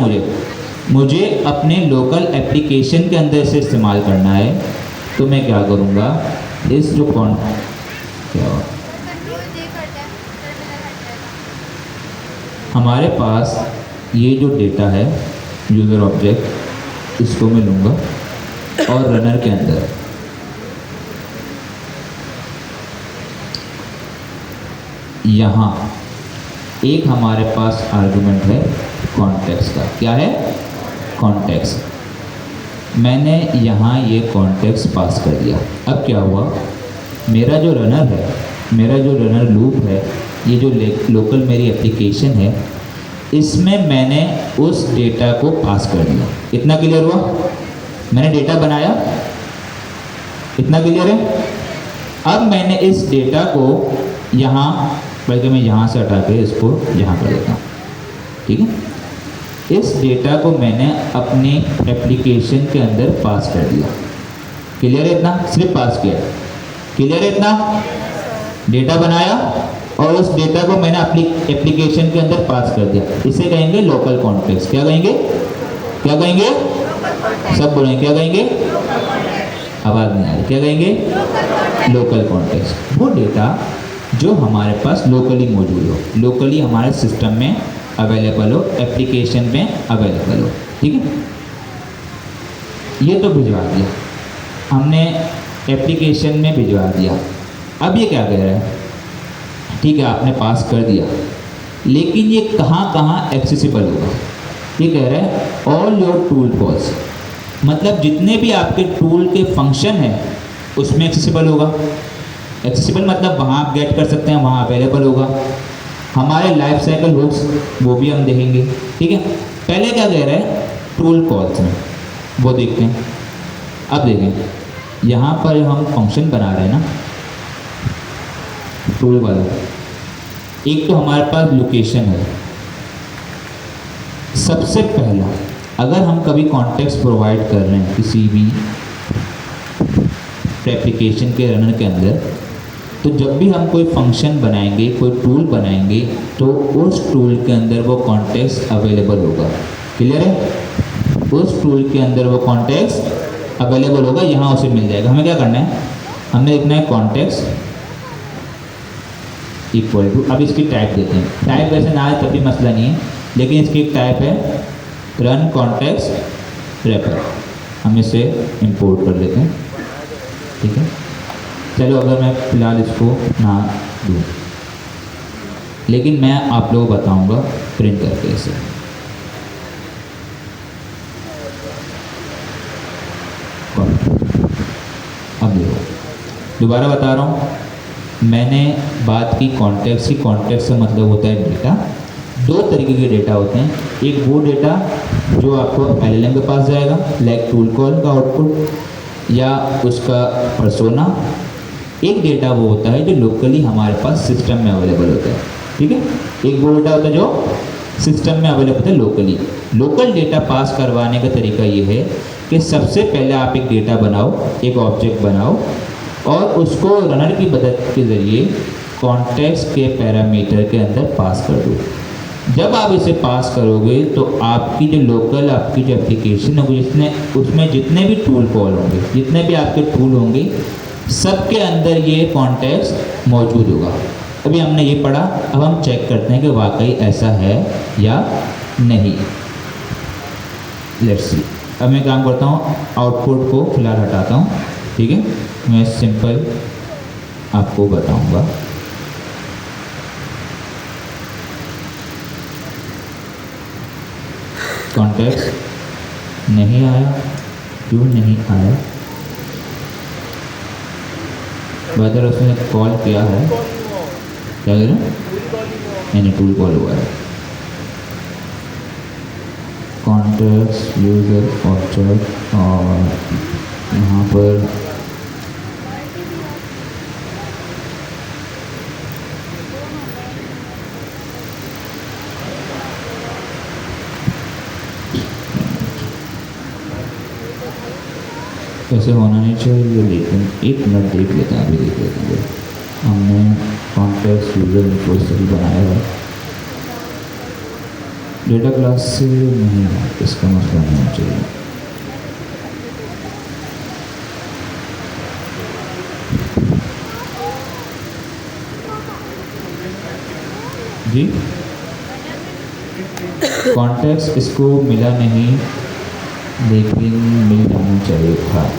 Speaker 1: मुझे अपने लोकल एप्लीकेशन के अंदर इसे इस्तेमाल करना है। तो मैं क्या करूँगा, इस जो क्या हमारे पास ये जो डेटा है यूज़र ऑब्जेक्ट, इसको मैं लूँगा और रनर के अंदर यहाँ एक हमारे पास आर्गुमेंट है कॉन्टेक्स्ट का। क्या है, कॉन्टेक्स्ट। मैंने यहाँ ये कॉन्टेक्स्ट पास कर दिया। अब क्या हुआ, मेरा जो रनर है, मेरा जो रनर लूप है, ये जो लोकल मेरी एप्लीकेशन है, इसमें मैंने उस डेटा को पास कर दिया। इतना क्लियर हुआ, मैंने डेटा बनाया, इतना क्लियर है। अब मैंने इस डेटा को यहाँ, बल्कि मैं यहाँ से हटा के इसको यहाँ कर देता हूँ, ठीक है। इस डेटा को मैंने अपनी एप्लीकेशन के अंदर पास कर दिया। क्लियर है इतना, सिर्फ पास किया, क्लियर है इतना। डेटा बनाया और उस डेटा को मैंने अपनी एप्लीकेशन के अंदर पास कर दिया। इसे कहेंगे लोकल कॉन्टेक्स्ट। क्या कहेंगे, क्या कहेंगे, सब बोलेंगे क्या कहेंगे, आवाज़ नहीं आ रही, क्या कहेंगे, लोकल कॉन्टेक्स्ट। वो डेटा जो हमारे पास लोकली मौजूद हो, लोकली हमारे सिस्टम में अवेलेबल हो, एप्लीकेशन में अवेलेबल हो, ठीक है। ये तो भिजवा दिया हमने, एप्लीकेशन में भिजवा दिया। अब ये क्या कह रहा है, ठीक है आपने पास कर दिया, लेकिन ये कहाँ कहाँ एक्सेसिबल होगा। ये कह रहा है ऑल योर टूल कॉल्स, मतलब जितने भी आपके टूल के फंक्शन हैं उसमें एक्सेसिबल होगा। एक्सेसिबल मतलब वहाँ आप गेट कर सकते हैं, वहाँ अवेलेबल होगा। हमारे लाइफ साइकिल हुक्स वो भी हम देखेंगे, ठीक है। पहले क्या कह रहा है, टूल कॉल्स में, वो देखते हैं। अब देखें यहाँ पर हम फंक्शन बना रहे हैं ना टूल वाला। एक तो हमारे पास लोकेशन है। सबसे पहला, अगर हम कभी कॉन्टेक्स्ट प्रोवाइड कर रहे हैं किसी भी एप्लीकेशन के रनर के अंदर, तो जब भी हम कोई फंक्शन बनाएंगे, कोई टूल बनाएंगे, तो उस टूल के अंदर वो कॉन्टेक्स्ट अवेलेबल होगा। क्लियर है, उस टूल के अंदर वो कॉन्टेक्स्ट अवेलेबल होगा, यहाँ उसे मिल जाएगा। हमें क्या करना है, हमें लिखना है कॉन्टेक्स्ट इक्वल टू, अब इसकी टाइप देते हैं। टाइप वैसे ना आए तभी मसला नहीं है, लेकिन इसकी एक टाइप है रन कॉन्टेक्स्ट रैपर। हम इसे इंपोर्ट कर लेते हैं, ठीक है। चलो अगर मैं फ़िलहाल इसको ना दूँ, लेकिन मैं आप लोगों को बताऊँगा प्रिंट करके इसे। अब देखो, दोबारा बता रहा हूँ, मैंने बात की कॉन्टेक्स्ट की। कॉन्टेक्स्ट का मतलब होता है डेटा। दो तरीके के डेटा होते हैं, एक वो डेटा जो आपको LLM के पास जाएगा, लाइक टूल कॉल का आउटपुट या उसका पर्सोना, एक डेटा वो होता है जो लोकली हमारे पास सिस्टम में अवेलेबल होता है, ठीक है। एक वो डेटा होता है जो सिस्टम में अवेलेबल होता है लोकली। लोकल डेटा पास करवाने का तरीका ये है कि सबसे पहले आप एक डेटा बनाओ, एक ऑब्जेक्ट बनाओ और उसको रनर की मदद के ज़रिए कॉन्टेक्स्ट के पैरामीटर के अंदर पास कर दो। जब आप इसे पास करोगे तो आपकी जो लोकल आपकी जो एप्लीकेशन होगी उसमें जितने भी टूल कॉल होंगे, जितने भी आपके टूल होंगे, सबके अंदर ये कॉन्टेक्स्ट मौजूद होगा। अभी हमने ये पढ़ा, अब हम चेक करते हैं कि वाकई ऐसा है या नहीं। Let's see. अब मैं काम करता हूँ, आउटपुट को फिलहाल हटाता हूँ, ठीक है। मैं सिंपल आपको बताऊँगा। कॉन्टेक्स्ट नहीं आया, क्यों नहीं आया? वेदर उसने कॉल किया है, क्या कह रहे हैं? नहीं, टूल कॉल हुआ है। कॉन्टेक्स्ट यूजर ऑब्जेक्ट और यहाँ पर ऐसे होना नहीं चाहिए, लेकिन एक मिनट देख लेते हैं, अभी देख लेते हैं। हमने कॉन्टेक्स्ट यूजर इनको सही बनाया है, डेटा क्लास से नहीं है, इसका मसला नहीं होना चाहिए। जी कॉन्टेक्स्ट इसको मिला नहीं, लेकिन मिल जाना चाहिए था।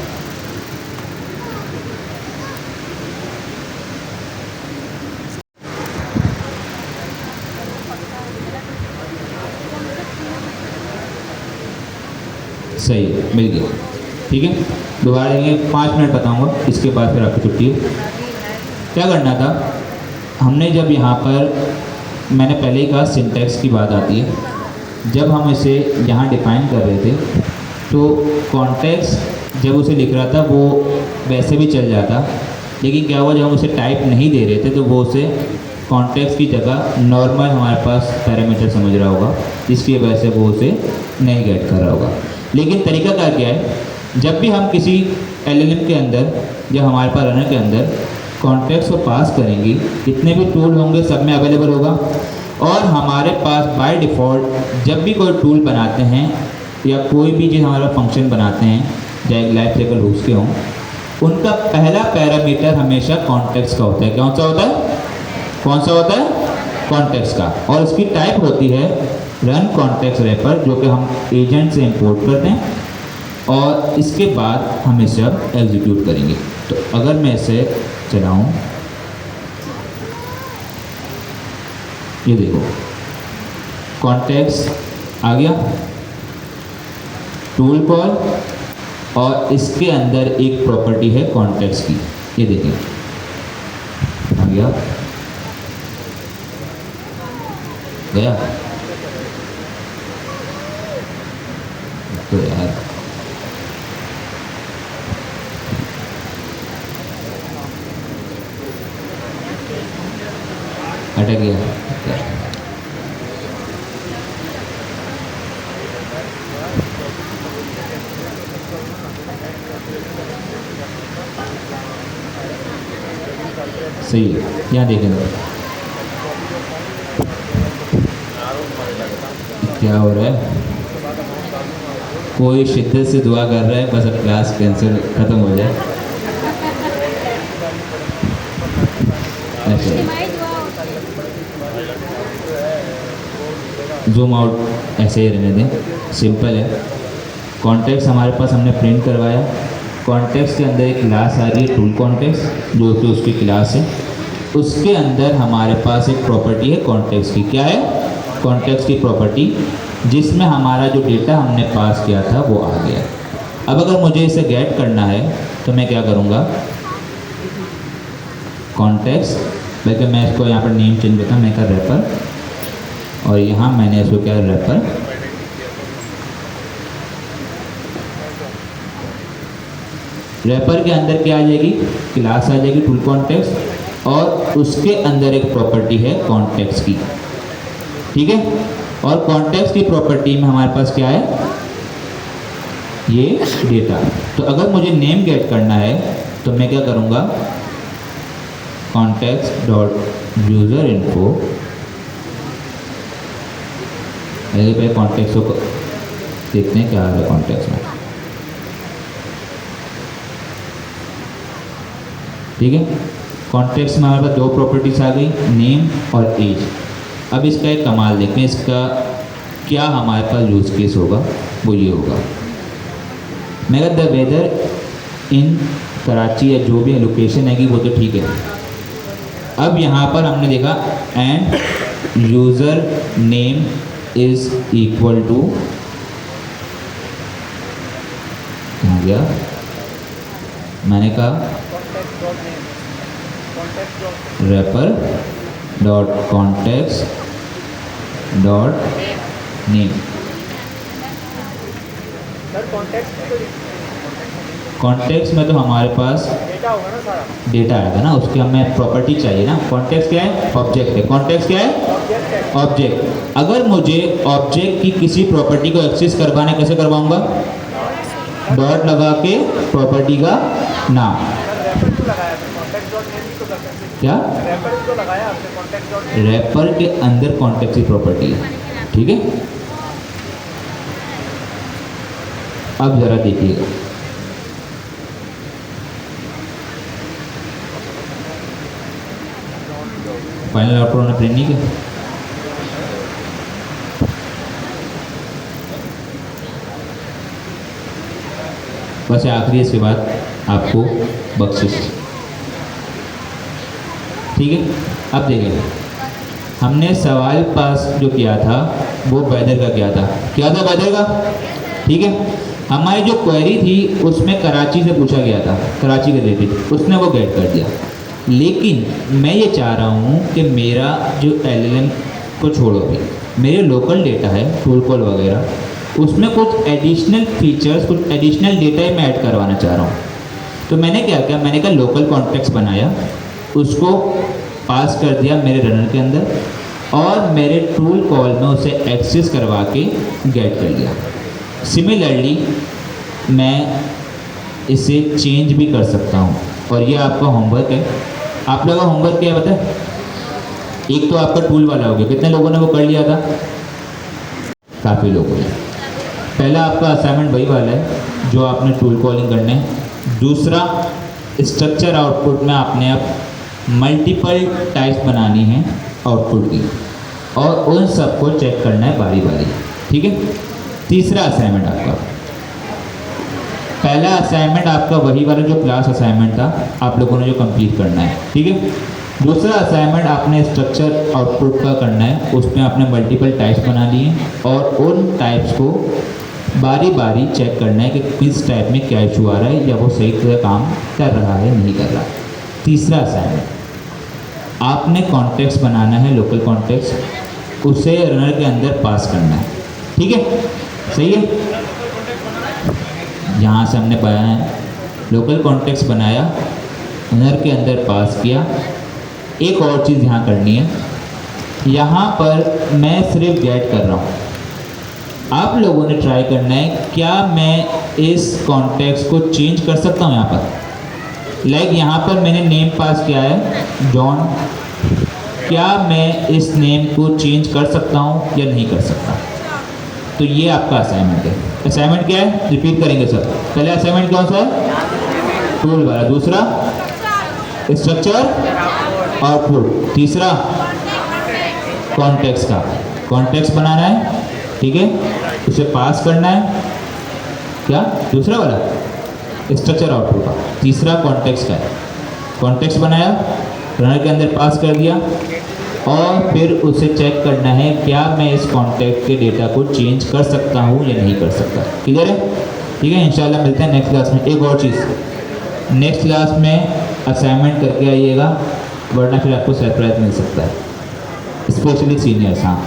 Speaker 1: सही है, मिल गया, ठीक है। दोबारा देंगे, 5 मिनट बताऊंगा, इसके बाद फिर आपकी छुट्टी है। क्या करना था, हमने जब यहाँ पर, मैंने पहले ही कहा सिंटैक्स की बात आती है। जब हम इसे यहाँ डिफाइन कर रहे थे तो कॉन्टेक्स्ट जब उसे लिख रहा था वो वैसे भी चल जाता, लेकिन क्या हुआ, जब हम उसे टाइप नहीं दे रहे थे तो वो उसे कॉन्टेक्स्ट की जगह नॉर्मल हमारे पास पैरामीटर समझ रहा होगा, जिसकी वजह से वो उसे नहीं गेट कर रहा होगा। लेकिन तरीका क्या है, जब भी हम किसी LLM के अंदर या हमारे पास रनर के अंदर कॉन्टेक्स्ट को पास करेंगे, जितने भी टूल होंगे सब में अवेलेबल होगा। और हमारे पास बाय डिफ़ॉल्ट जब भी कोई टूल बनाते हैं या कोई भी चीज़ हमारा फंक्शन बनाते हैं, चाहे लाइफ साइकिल रूट्स के हों, उनका पहला पैरामीटर हमेशा कॉन्टेक्स्ट का होता है। कौन सा होता है? कौन सा होता है? कॉन्टेक्स्ट का। और इसकी टाइप होती है रन कॉन्टेक्स्ट रैपर, जो कि हम एजेंट से इंपोर्ट करते हैं और इसके बाद हम इसे अब एग्जीक्यूट करेंगे। तो अगर मैं इसे चलाऊं, ये देखो कॉन्टेक्स्ट आ गया, टूल कॉल, और इसके अंदर एक प्रॉपर्टी है कॉन्टेक्स्ट की, ये देखिए आ गया, गया तो यार अटक गया। सही है, यहाँ देखें क्या हो रहा है। कोई शिद्दत से दुआ कर रहा है बस अब क्लास कैंसिल ख़त्म हो जाए। जूम आउट ऐसे ही रहने दें, सिंपल है। कॉन्टेक्स्ट हमारे पास हमने प्रिंट करवाया, कॉन्टेक्स्ट के अंदर एक क्लास आ रही है टूल कॉन्टेक्स्ट, जो कि उसकी क्लास है। उसके अंदर हमारे पास एक प्रॉपर्टी है कॉन्टेक्स्ट की। क्या है? कॉन्टेक्स्ट की प्रॉपर्टी, जिसमें हमारा जो डेटा हमने पास किया था वो आ गया। अब अगर मुझे इसे गेट करना है तो मैं क्या करूँगा, कॉन्टेक्स्ट, बल्कि मैं इसको यहाँ पर नेम चेंज करता हूँ, मैं का रैपर, और यहाँ मैंने इसको क्या रैपर रैपर के अंदर क्या आ जाएगी, क्लास आ जाएगी टूल कॉन्टेक्स्ट, और उसके अंदर एक प्रॉपर्टी है कॉन्टेक्स्ट की, ठीक है। और कॉन्टेक्स्ट की प्रॉपर्टी में हमारे पास क्या है, ये डेटा। तो अगर मुझे नेम गेट करना है तो मैं क्या करूँगा, कॉन्टेक्स्ट डॉट यूज़र इन्फो, पहले कॉन्टेक्स्ट को देखते हैं क्या आ रहा है कॉन्टेक्स्ट में, ठीक है। कॉन्टेक्स्ट में हमारे पास दो प्रॉपर्टीज आ गई, नेम और एज। अब इसका एक कमाल देखें, इसका क्या हमारे पास यूज़ केस होगा, वो ये होगा, मैं द वेदर इन कराची या जो भी लोकेशन है कि वो तो ठीक है। अब यहाँ पर हमने देखा and user name is equal to, कहाँ गया, मैंने कहा wrapper dot context dot name. Context में तो हमारे पास डेटा आएगा ना, उसके हमें प्रॉपर्टी चाहिए ना। कॉन्टेक्स्ट क्या है, ऑब्जेक्ट है। कॉन्टेक्स्ट क्या है, ऑब्जेक्ट। अगर मुझे ऑब्जेक्ट की किसी प्रॉपर्टी को एक्सेस करवाना, कैसे करवाऊंगा, डॉट लगा के प्रॉपर्टी का नाम, क्या रैपर के अंदर कॉन्टेक्स्ट की प्रॉपर्टी है, ठीक है। अब जरा देखिएगा, फाइनल आउटपुट हमने प्रिंट नहीं किया, बस आखिरी, इसके बाद आपको बख्शिश, ठीक है। अब देखिए, हमने सवाल पास जो किया था वो वेदर का किया था, क्या था वेदर का, ठीक है। हमारी जो क्वेरी थी उसमें कराची से पूछा गया था, कराची के रिलेटेड, उसने वो गेट कर दिया। लेकिन मैं ये चाह रहा हूँ कि मेरा जो LLM को छोड़ो भी, मेरे लोकल डेटा है टूल कॉल वगैरह, उसमें कुछ एडिशनल फीचर्स, कुछ एडिशनल डेटा मैं ऐड करवाना चाह रहा हूँ। तो मैंने क्या किया, मैंने कहा लोकल कॉन्टेक्स्ट बनाया, उसको पास कर दिया मेरे रनर के अंदर, और मेरे टूल कॉल में उसे एक्सेस करवा के गेट कर लिया। सिमिलरली मैं इसे चेंज भी कर सकता हूँ, और ये आपका होमवर्क है। आप लोगों का होमवर्क क्या है पता है, एक तो आपका टूल वाला हो गया, कितने लोगों ने वो कर लिया था, काफ़ी लोगों ने। पहला आपका असाइनमेंट वही वाला है जो आपने टूल कॉलिंग करने है। दूसरा, स्ट्रक्चर आउटपुट में आपने अब मल्टीपल टाइप्स बनानी है आउटपुट की, और उन सबको चेक करना है बारी बारी, ठीक है। तीसरा असाइनमेंट आपका, पहला असाइनमेंट आपका वही वाला जो क्लास असाइनमेंट था, आप लोगों ने जो कंप्लीट करना है, ठीक है। दूसरा असाइनमेंट आपने स्ट्रक्चर आउटपुट का करना है, उसमें आपने मल्टीपल टाइप्स बना लिए हैं, और उन टाइप्स को बारी बारी चेक करना है कि किस टाइप में क्या इशू आ रहा है, या वो सही तरह काम कर रहा है नहीं कर रहा। तीसरा असाइनमेंट, आपने कॉन्टेक्स्ट बनाना है, लोकल कॉन्टेक्स्ट, उसे रनर के अंदर पास करना है, ठीक है, सही है। यहाँ से हमने बनाया है लोकल कॉन्टेक्स्ट बनाया, रनर के अंदर पास किया। एक और चीज़ यहाँ करनी है, यहाँ पर मैं सिर्फ गेट कर रहा हूँ, आप लोगों ने ट्राई करना है क्या मैं इस कॉन्टेक्स्ट को चेंज कर सकता हूँ। यहाँ पर यहाँ पर मैंने नेम पास किया है जॉन, क्या मैं इस नेम को चेंज कर सकता हूँ या नहीं कर सकता। तो ये आपका असाइनमेंट है। असाइनमेंट क्या है, रिपीट करेंगे सर। पहले असाइनमेंट कौन सा है, टूल वाला। दूसरा स्ट्रक्चर आउटपुट। तीसरा कॉन्टेक्स्ट का, कॉन्टेक्स्ट बनाना है, ठीक है, उसे पास करना है। क्या दूसरा वाला स्ट्रक्चर आउटपुट का। तीसरा कॉन्टेक्स्ट का है, कॉन्टेक्स्ट बनाया, रनर के अंदर पास कर दिया, और फिर उसे चेक करना है क्या मैं इस कॉन्टेक्स्ट के डेटा को चेंज कर सकता हूँ या नहीं कर सकता। क्लियर है, ठीक है। इंशाल्लाह मिलते हैं नेक्स्ट क्लास में। एक और चीज़, नेक्स्ट क्लास में असाइनमेंट करके आइएगा, वरना फिर आपको सरप्राइज मिल सकता है, स्पेशली सीनियर्स। हाँ।